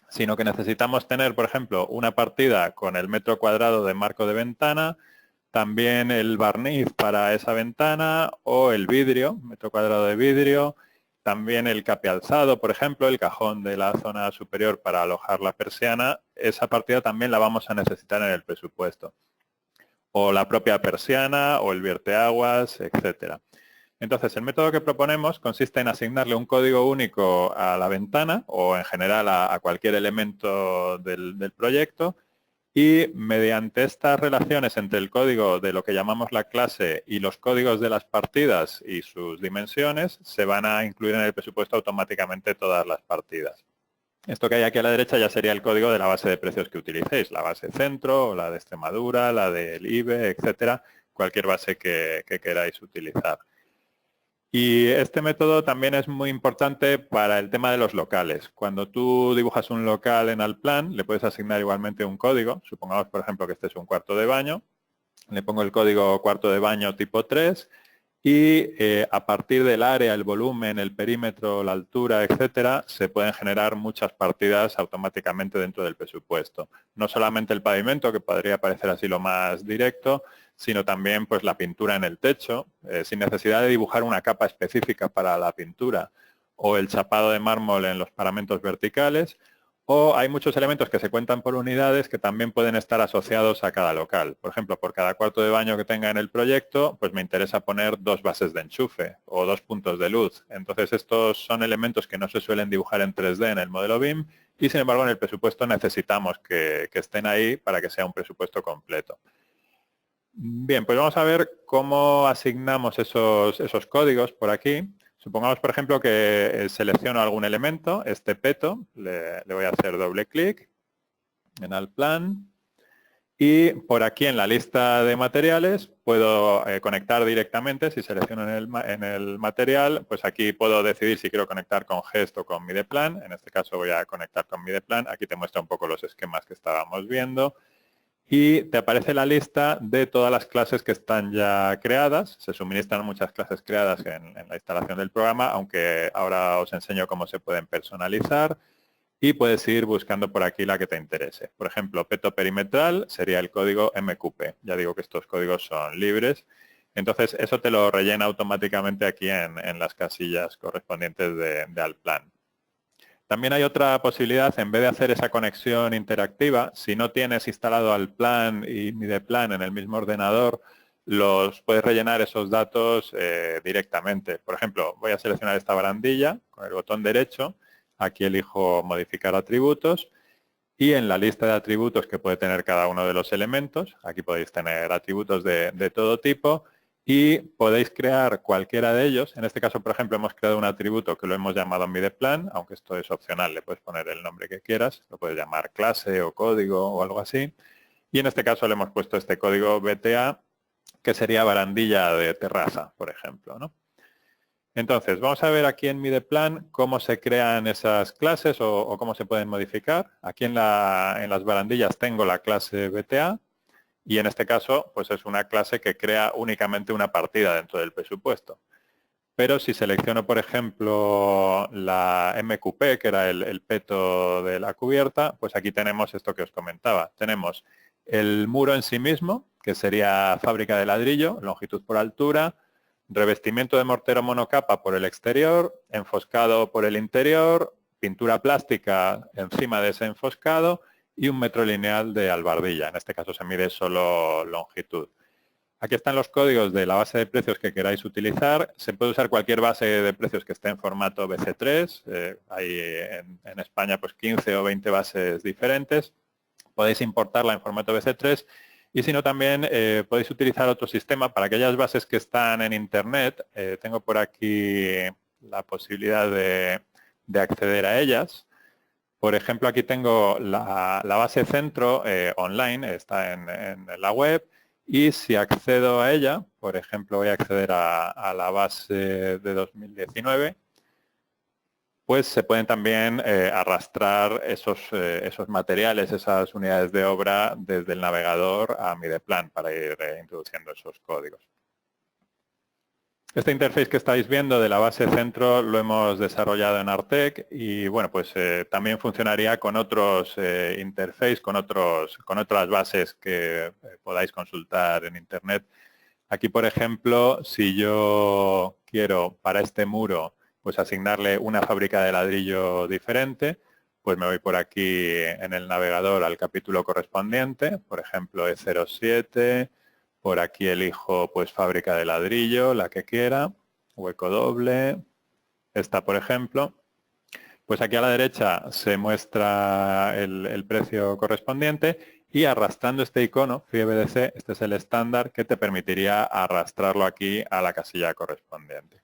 sino que necesitamos tener, por ejemplo, una partida con el metro cuadrado de marco de ventana, también el barniz para esa ventana o el vidrio, metro cuadrado de vidrio, también el cape alzado, por ejemplo, el cajón de la zona superior para alojar la persiana, esa partida también la vamos a necesitar en el presupuesto. O la propia persiana o el vierteaguas, etcétera. Entonces, el método que proponemos consiste en asignarle un código único a la ventana o en general a cualquier elemento del proyecto y mediante estas relaciones entre el código de lo que llamamos la clase y los códigos de las partidas y sus dimensiones se van a incluir en el presupuesto automáticamente todas las partidas. Esto que hay aquí a la derecha ya sería el código de la base de precios que utilicéis, la base centro, o la de Extremadura, la del IBE, etcétera, cualquier base que queráis utilizar. Y este método también es muy importante para el tema de los locales. Cuando tú dibujas un local en Allplan, le puedes asignar igualmente un código. Supongamos, por ejemplo, que este es un cuarto de baño. Le pongo el código cuarto de baño tipo 3 y a partir del área, el volumen, el perímetro, la altura, etcétera, se pueden generar muchas partidas automáticamente dentro del presupuesto. No solamente el pavimento, que podría parecer así lo más directo, sino también pues la pintura en el techo, sin necesidad de dibujar una capa específica para la pintura, o el chapado de mármol en los paramentos verticales, o hay muchos elementos que se cuentan por unidades que también pueden estar asociados a cada local. Por ejemplo, por cada cuarto de baño que tenga en el proyecto, pues me interesa poner 2 bases de enchufe o 2 puntos de luz. Entonces estos son elementos que no se suelen dibujar en 3D en el modelo BIM y sin embargo en el presupuesto necesitamos que estén ahí para que sea un presupuesto completo. Bien, pues vamos a ver cómo asignamos esos códigos por aquí. Supongamos, por ejemplo, que selecciono algún elemento, este peto, le voy a hacer doble clic en Allplan y por aquí en la lista de materiales puedo conectar directamente, si selecciono en el material, pues aquí puedo decidir si quiero conectar con Gest o con Mideplan. En este caso voy a conectar con Mideplan. Aquí te muestra un poco los esquemas que estábamos viendo. Y te aparece la lista de todas las clases que están ya creadas. Se suministran muchas clases creadas en la instalación del programa, aunque ahora os enseño cómo se pueden personalizar. Y puedes ir buscando por aquí la que te interese. Por ejemplo, peto perimetral sería el código MQP. Ya digo que estos códigos son libres. Entonces, eso te lo rellena automáticamente aquí en las casillas correspondientes de Allplan. También hay otra posibilidad, en vez de hacer esa conexión interactiva, si no tienes instalado Allplan y Mideplan en el mismo ordenador, los puedes rellenar esos datos directamente. Por ejemplo, voy a seleccionar esta barandilla con el botón derecho, aquí elijo modificar atributos y en la lista de atributos que puede tener cada uno de los elementos, aquí podéis tener atributos de todo tipo, y podéis crear cualquiera de ellos. En este caso, por ejemplo, hemos creado un atributo que lo hemos llamado Mideplan, aunque esto es opcional, le puedes poner el nombre que quieras, lo puedes llamar clase o código o algo así. Y en este caso le hemos puesto este código BTA, que sería barandilla de terraza, por ejemplo, ¿no? Entonces, vamos a ver aquí en Mideplan cómo se crean esas clases o cómo se pueden modificar. Aquí en las barandillas tengo la clase BTA. Y en este caso, pues es una clase que crea únicamente una partida dentro del presupuesto. Pero si selecciono, por ejemplo, la MQP, que era el peto de la cubierta, pues aquí tenemos esto que os comentaba. Tenemos el muro en sí mismo, que sería fábrica de ladrillo, longitud por altura, revestimiento de mortero monocapa por el exterior, enfoscado por el interior, pintura plástica encima de ese enfoscado, y 1 metro lineal de albardilla. En este caso se mide solo longitud. Aquí están los códigos de la base de precios que queráis utilizar. Se puede usar cualquier base de precios que esté en formato BC3. Hay en España pues 15 o 20 bases diferentes. Podéis importarla en formato BC3 y si no también podéis utilizar otro sistema para aquellas bases que están en Internet. Tengo por aquí la posibilidad de acceder a ellas. Por ejemplo, aquí tengo la base centro online, está en la web, y si accedo a ella, por ejemplo, voy a acceder a la base de 2019, pues se pueden también arrastrar esos materiales, esas unidades de obra desde el navegador a Mideplan para ir introduciendo esos códigos. Este interface que estáis viendo de la base centro lo hemos desarrollado en Artec y bueno, pues también funcionaría con otros interfaces, con otras bases que podáis consultar en Internet. Aquí, por ejemplo, si yo quiero para este muro pues asignarle una fábrica de ladrillo diferente, pues me voy por aquí en el navegador al capítulo correspondiente, por ejemplo E07, por aquí elijo pues fábrica de ladrillo, la que quiera, hueco doble, esta por ejemplo. Pues aquí a la derecha se muestra el precio correspondiente y arrastrando este icono, FreeBDC, este es el estándar que te permitiría arrastrarlo aquí a la casilla correspondiente.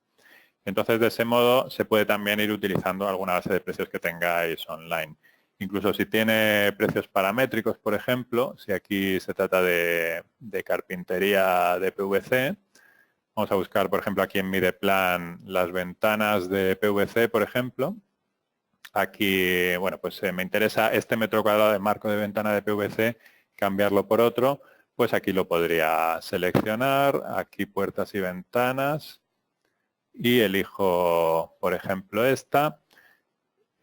Entonces, de ese modo se puede también ir utilizando alguna base de precios que tengáis online. Incluso si tiene precios paramétricos, por ejemplo, si aquí se trata de carpintería de PVC, vamos a buscar, por ejemplo, aquí en Mideplan las ventanas de PVC, por ejemplo. Aquí, bueno, pues me interesa este metro cuadrado de marco de ventana de PVC, cambiarlo por otro, pues aquí lo podría seleccionar, aquí puertas y ventanas, y elijo, por ejemplo, esta.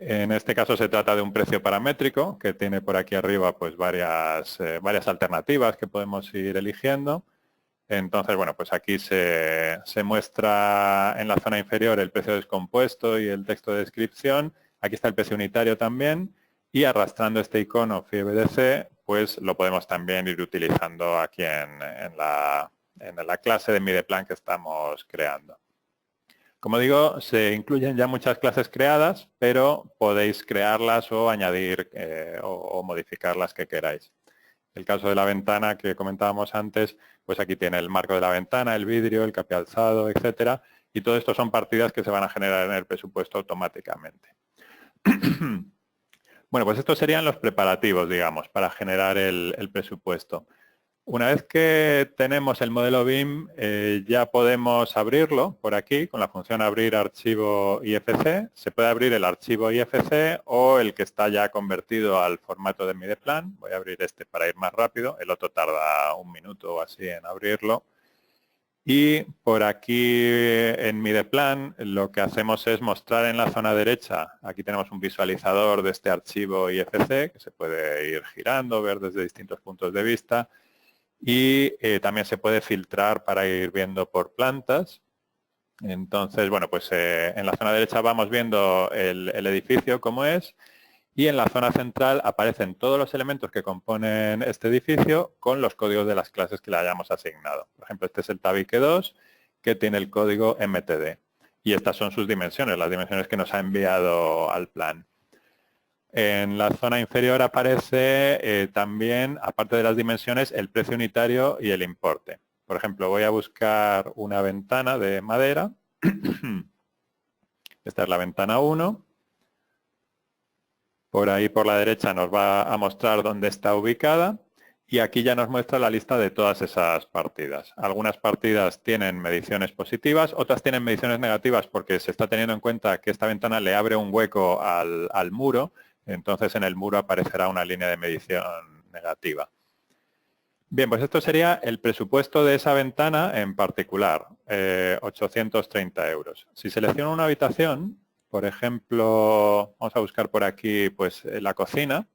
En este caso se trata de un precio paramétrico que tiene por aquí arriba pues varias alternativas que podemos ir eligiendo. Entonces, bueno, pues aquí se muestra en la zona inferior el precio descompuesto y el texto de descripción. Aquí está el precio unitario también y arrastrando este icono FreeBDC, pues lo podemos también ir utilizando aquí en la clase de Mideplan que estamos creando. Como digo, se incluyen ya muchas clases creadas, pero podéis crearlas o añadir o modificar las que queráis. El caso de la ventana que comentábamos antes, pues aquí tiene el marco de la ventana, el vidrio, el capialzado, etcétera, y todo esto son partidas que se van a generar en el presupuesto automáticamente. Bueno, pues estos serían los preparativos, digamos, para generar el presupuesto. Una vez que tenemos el modelo BIM, ya podemos abrirlo por aquí con la función abrir archivo IFC. Se puede abrir el archivo IFC o el que está ya convertido al formato de Mideplan. Voy a abrir este para ir más rápido. El otro tarda un minuto o así en abrirlo. Y por aquí en Mideplan lo que hacemos es mostrar en la zona derecha, aquí tenemos un visualizador de este archivo IFC que se puede ir girando, ver desde distintos puntos de vista. Y también se puede filtrar para ir viendo por plantas. Entonces, bueno, pues en la zona derecha vamos viendo el edificio como es y en la zona central aparecen todos los elementos que componen este edificio con los códigos de las clases que le hayamos asignado. Por ejemplo, este es el tabique 2 que tiene el código MTD y estas son sus dimensiones, las dimensiones que nos ha enviado al plan. En la zona inferior aparece también, aparte de las dimensiones, el precio unitario y el importe. Por ejemplo, voy a buscar una ventana de madera. Esta es la ventana 1. Por ahí por la derecha nos va a mostrar dónde está ubicada. Y aquí ya nos muestra la lista de todas esas partidas. Algunas partidas tienen mediciones positivas, otras tienen mediciones negativas porque se está teniendo en cuenta que esta ventana le abre un hueco al muro. Entonces en el muro aparecerá una línea de medición negativa. Bien, pues esto sería el presupuesto de esa ventana en particular, 830 euros. Si selecciono una habitación, por ejemplo, vamos a buscar por aquí pues la cocina.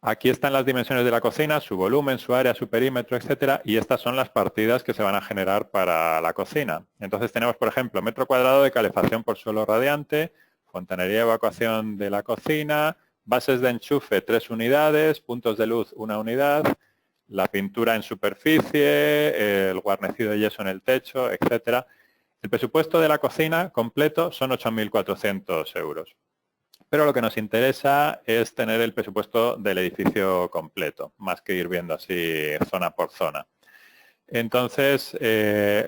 Aquí están las dimensiones de la cocina, su volumen, su área, su perímetro, etcétera, y estas son las partidas que se van a generar para la cocina. Entonces tenemos, por ejemplo, metro cuadrado de calefacción por suelo radiante, fontanería de evacuación de la cocina, bases de enchufe 3 unidades, puntos de luz 1 unidad, la pintura en superficie, el guarnecido de yeso en el techo, etcétera. El presupuesto de la cocina completo son 8.400 euros. Pero lo que nos interesa es tener el presupuesto del edificio completo, más que ir viendo así zona por zona. Entonces,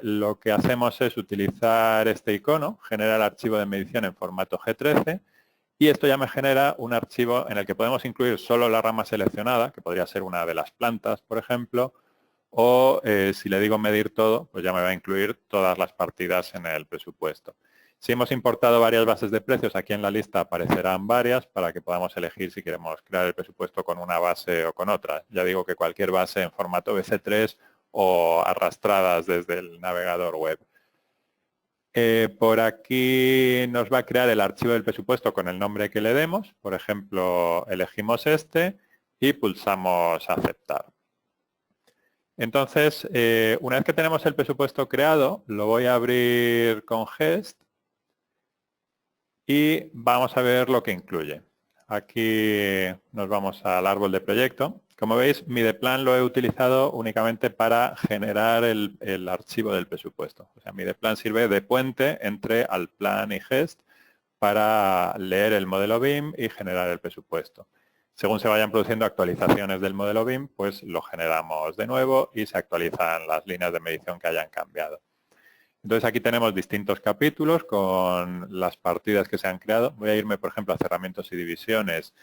lo que hacemos es utilizar este icono, generar archivo de medición en formato G13, y esto ya me genera un archivo en el que podemos incluir solo la rama seleccionada, que podría ser una de las plantas, por ejemplo, o si le digo medir todo, pues ya me va a incluir todas las partidas en el presupuesto. Si hemos importado varias bases de precios, aquí en la lista aparecerán varias para que podamos elegir si queremos crear el presupuesto con una base o con otra. Ya digo que cualquier base en formato BC3 o arrastradas desde el navegador web. Por aquí nos va a crear el archivo del presupuesto con el nombre que le demos. Por ejemplo, elegimos este y pulsamos aceptar. Entonces, una vez que tenemos el presupuesto creado, lo voy a abrir con Gest y vamos a ver lo que incluye. Aquí nos vamos al árbol de proyecto. Como veis, mi Mideplan lo he utilizado únicamente para generar el archivo del presupuesto. O sea, mi Mideplan sirve de puente entre Altplan y Gest para leer el modelo BIM y generar el presupuesto. Según se vayan produciendo actualizaciones del modelo BIM, pues lo generamos de nuevo y se actualizan las líneas de medición que hayan cambiado. Entonces aquí tenemos distintos capítulos con las partidas que se han creado. Voy a irme, por ejemplo, a cerramientos y divisiones,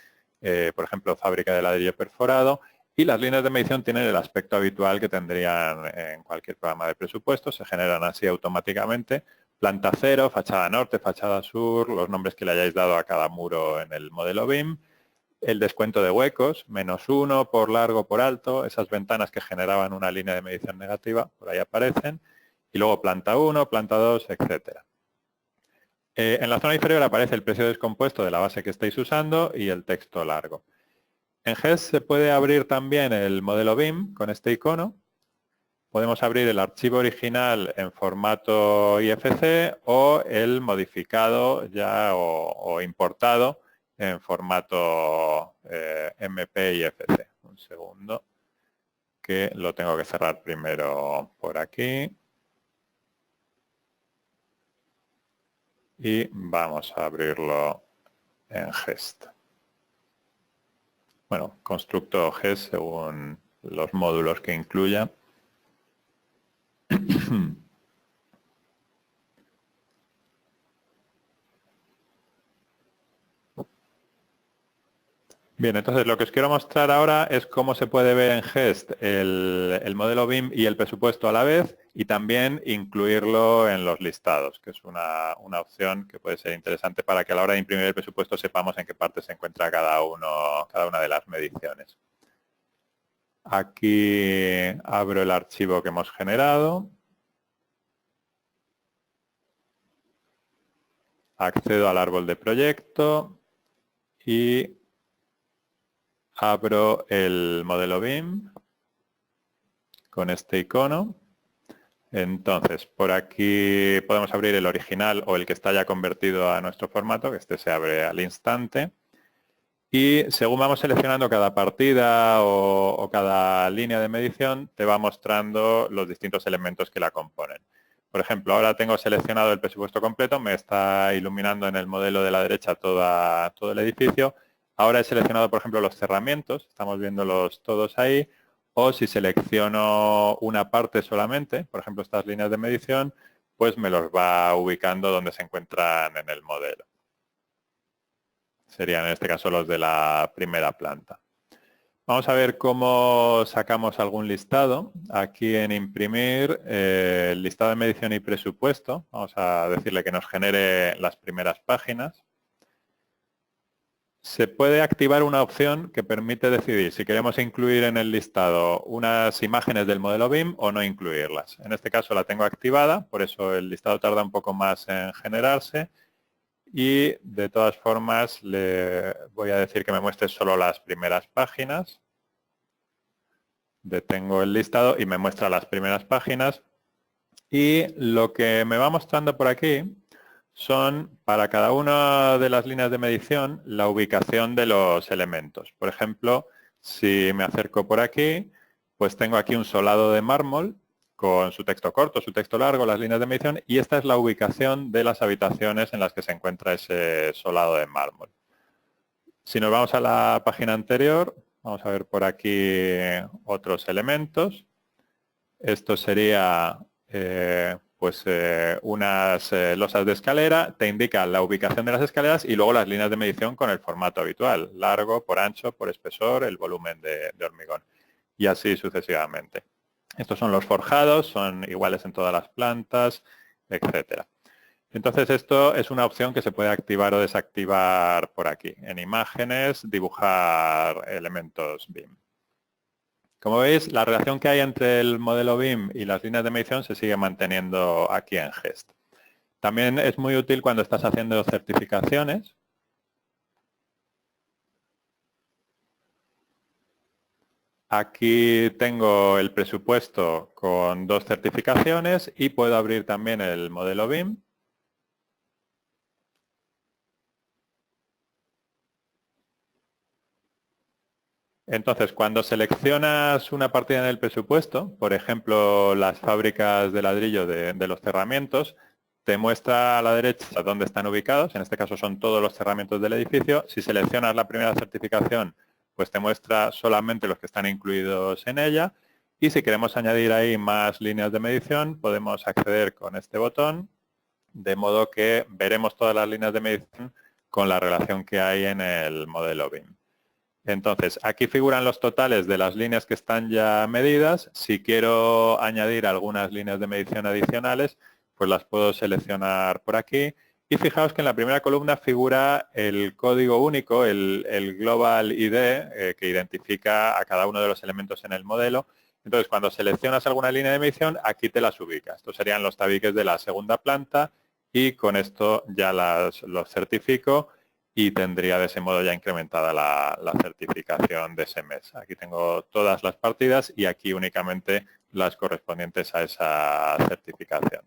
por ejemplo, fábrica de ladrillo perforado, y las líneas de medición tienen el aspecto habitual que tendrían en cualquier programa de presupuesto. Se generan así automáticamente. Planta 0, fachada norte, fachada sur, los nombres que le hayáis dado a cada muro en el modelo BIM, el descuento de huecos, -1 por largo, por alto, esas ventanas que generaban una línea de medición negativa, por ahí aparecen, y luego planta 1, planta 2, etcétera. En la zona inferior aparece el precio descompuesto de la base que estáis usando y el texto largo. En Gest se puede abrir también el modelo BIM con este icono. Podemos abrir el archivo original en formato IFC o el modificado ya o importado en formato MP-IFC. Un segundo, que lo tengo que cerrar primero por aquí. Y vamos a abrirlo en Gest. Bueno, constructo Gest según los módulos que incluya. Bien, entonces lo que os quiero mostrar ahora es cómo se puede ver en Gest el modelo BIM y el presupuesto a la vez y también incluirlo en los listados, que es una opción que puede ser interesante para que a la hora de imprimir el presupuesto sepamos en qué parte se encuentra cada una de las mediciones. Aquí abro el archivo que hemos generado. Accedo al árbol de proyecto y abro el modelo BIM con este icono. Entonces, por aquí podemos abrir el original o el que está ya convertido a nuestro formato, que este se abre al instante. Y según vamos seleccionando cada partida o cada línea de medición, te va mostrando los distintos elementos que la componen. Por ejemplo, ahora tengo seleccionado el presupuesto completo, me está iluminando en el modelo de la derecha todo el edificio. Ahora he seleccionado, por ejemplo, los cerramientos, estamos viéndolos todos ahí, o si selecciono una parte solamente, por ejemplo, estas líneas de medición, pues me los va ubicando donde se encuentran en el modelo. Serían en este caso los de la primera planta. Vamos a ver cómo sacamos algún listado. Aquí en imprimir, el listado de medición y presupuesto. Vamos a decirle que nos genere las primeras páginas. Se puede activar una opción que permite decidir si queremos incluir en el listado unas imágenes del modelo BIM o no incluirlas. En este caso la tengo activada, por eso el listado tarda un poco más en generarse. Y de todas formas le voy a decir que me muestre solo las primeras páginas. Detengo el listado y me muestra las primeras páginas. Y lo que me va mostrando por aquí son para cada una de las líneas de medición la ubicación de los elementos. Por ejemplo, si me acerco por aquí, pues tengo aquí un solado de mármol con su texto corto, su texto largo, las líneas de medición, y esta es la ubicación de las habitaciones en las que se encuentra ese solado de mármol. Si nos vamos a la página anterior, vamos a ver por aquí otros elementos. Esto sería unas losas de escalera, te indica la ubicación de las escaleras y luego las líneas de medición con el formato habitual, largo, por ancho, por espesor, el volumen de hormigón, y así sucesivamente. Estos son los forjados, son iguales en todas las plantas, etcétera. Entonces esto es una opción que se puede activar o desactivar por aquí. En imágenes, dibujar elementos BIM. Como veis, la relación que hay entre el modelo BIM y las líneas de medición se sigue manteniendo aquí en GEST. También es muy útil cuando estás haciendo certificaciones. Aquí tengo el presupuesto con 2 certificaciones y puedo abrir también el modelo BIM. Entonces, cuando seleccionas una partida en el presupuesto, por ejemplo, las fábricas de ladrillo de los cerramientos, te muestra a la derecha dónde están ubicados. En este caso son todos los cerramientos del edificio. Si seleccionas la primera certificación, pues te muestra solamente los que están incluidos en ella. Y si queremos añadir ahí más líneas de medición, podemos acceder con este botón, de modo que veremos todas las líneas de medición con la relación que hay en el modelo BIM. Entonces, aquí figuran los totales de las líneas que están ya medidas. Si quiero añadir algunas líneas de medición adicionales, pues las puedo seleccionar por aquí. Y fijaos que en la primera columna figura el código único, el Global ID, que identifica a cada uno de los elementos en el modelo. Entonces, cuando seleccionas alguna línea de medición, aquí te las ubica. Estos serían los tabiques de la segunda planta y con esto ya los certifico y tendría de ese modo ya incrementada la certificación de ese mes. Aquí tengo todas las partidas y aquí únicamente las correspondientes a esa certificación.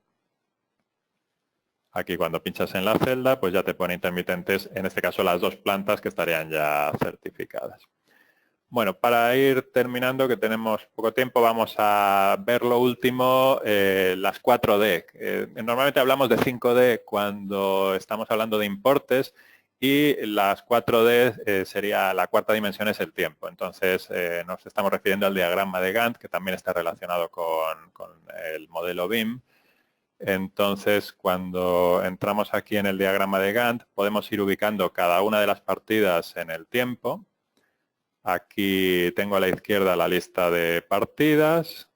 Aquí cuando pinchas en la celda, pues ya te pone intermitentes, en este caso las 2 plantas que estarían ya certificadas. Bueno, para ir terminando, que tenemos poco tiempo, vamos a ver lo último, las 4D. Normalmente hablamos de 5D cuando estamos hablando de importes y las 4D sería la cuarta dimensión es el tiempo. Entonces nos estamos refiriendo al diagrama de Gantt, que también está relacionado con el modelo BIM. Entonces, cuando entramos aquí en el diagrama de Gantt, podemos ir ubicando cada una de las partidas en el tiempo. Aquí tengo a la izquierda la lista de partidas.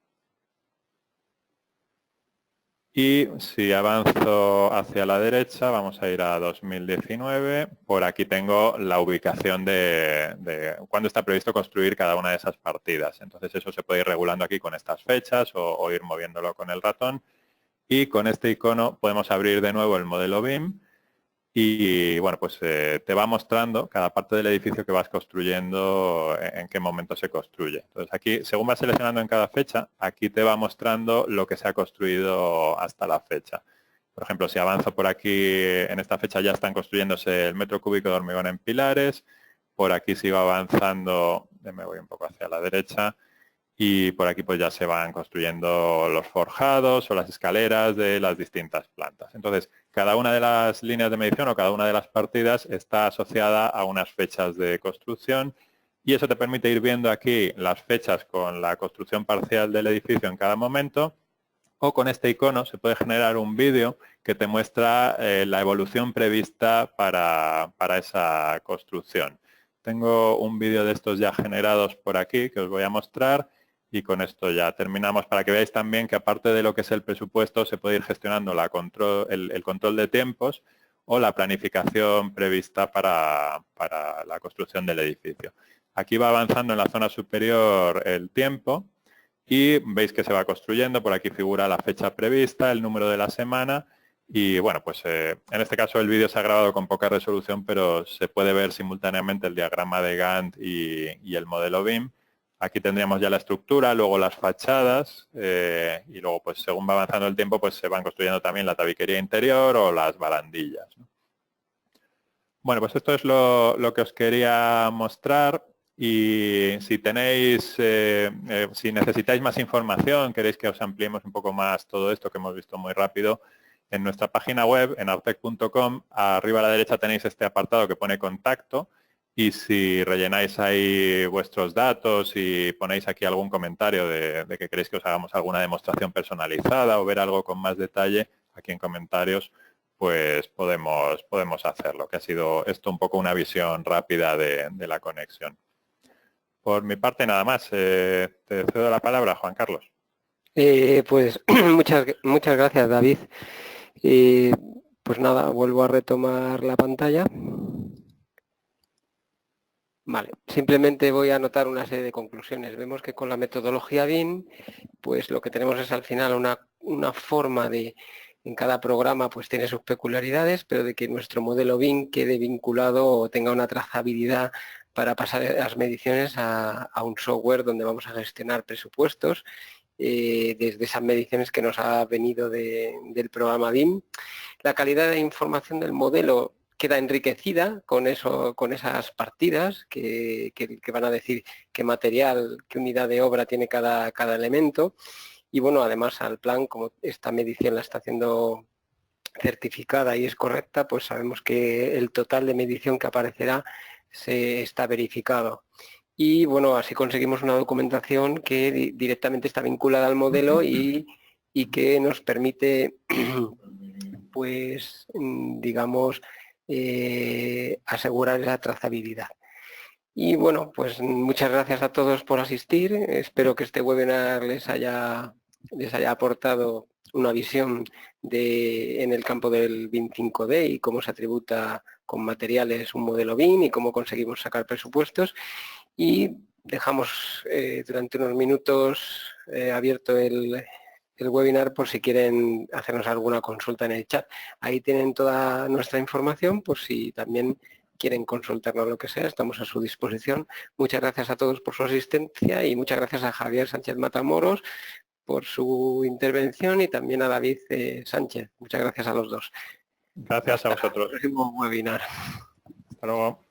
Y si avanzo hacia la derecha, vamos a ir a 2019. Por aquí tengo la ubicación de cuándo está previsto construir cada una de esas partidas. Entonces eso se puede ir regulando aquí con estas fechas o ir moviéndolo con el ratón. Y con este icono podemos abrir de nuevo el modelo BIM y bueno, pues te va mostrando cada parte del edificio que vas construyendo, en qué momento se construye. Entonces aquí, según vas seleccionando en cada fecha, aquí te va mostrando lo que se ha construido hasta la fecha. Por ejemplo, si avanzo por aquí, en esta fecha ya están construyéndose el metro cúbico de hormigón en pilares. Por aquí sigo avanzando, me voy un poco hacia la derecha. Y por aquí pues ya se van construyendo los forjados o las escaleras de las distintas plantas. Entonces, cada una de las líneas de medición o cada una de las partidas está asociada a unas fechas de construcción y eso te permite ir viendo aquí las fechas con la construcción parcial del edificio en cada momento, o con este icono se puede generar un vídeo que te muestra la evolución prevista para esa construcción. Tengo un vídeo de estos ya generados por aquí que os voy a mostrar. Y con esto ya terminamos para que veáis también que aparte de lo que es el presupuesto se puede ir gestionando el control de tiempos o la planificación prevista para la construcción del edificio. Aquí va avanzando en la zona superior el tiempo y veis que se va construyendo. Por aquí figura la fecha prevista, el número de la semana y bueno, pues en este caso el vídeo se ha grabado con poca resolución, pero se puede ver simultáneamente el diagrama de Gantt y el modelo BIM. Aquí tendríamos ya la estructura, luego las fachadas y luego pues según va avanzando el tiempo pues se van construyendo también la tabiquería interior o las barandillas, ¿no? Bueno, pues esto es lo que os quería mostrar y si tenéis, si necesitáis más información, queréis que os ampliemos un poco más todo esto que hemos visto muy rápido, en nuestra página web, en artec.com, arriba a la derecha tenéis este apartado que pone contacto. Y si rellenáis ahí vuestros datos y ponéis aquí algún comentario de que queréis que os hagamos alguna demostración personalizada o ver algo con más detalle, aquí en comentarios, pues podemos hacerlo, que ha sido esto un poco una visión rápida de la conexión. Por mi parte nada más. Te cedo la palabra, Juan Carlos. Pues muchas gracias, David. Pues nada, vuelvo a retomar la pantalla. Vale, simplemente voy a anotar una serie de conclusiones. Vemos que con la metodología BIM, pues lo que tenemos es al final una forma de, en cada programa pues tiene sus peculiaridades, pero de que nuestro modelo BIM quede vinculado o tenga una trazabilidad para pasar las mediciones a un software donde vamos a gestionar presupuestos desde esas mediciones que nos ha venido del programa BIM. La calidad de información del modelo queda enriquecida con esas partidas que van a decir qué material, qué unidad de obra tiene cada elemento. Y bueno, además al plan, como esta medición la está haciendo certificada y es correcta, pues sabemos que el total de medición que aparecerá se está verificado. Y bueno, así conseguimos una documentación que directamente está vinculada al modelo y que nos permite, pues, digamos, asegurar esa trazabilidad. Y bueno, pues muchas gracias a todos por asistir. Espero que este webinar les haya aportado una visión en el campo del BIM 5D y cómo se atributa con materiales un modelo BIM y cómo conseguimos sacar presupuestos. Y dejamos durante unos minutos abierto el webinar por si quieren hacernos alguna consulta en el chat. Ahí tienen toda nuestra información por si también quieren consultarnos lo que sea, estamos a su disposición. Muchas gracias a todos por su asistencia y muchas gracias a Javier Sánchez Matamoros por su intervención y también a David Sánchez. Muchas gracias a los dos. Gracias a vosotros. Hasta el próximo webinar. Hasta luego.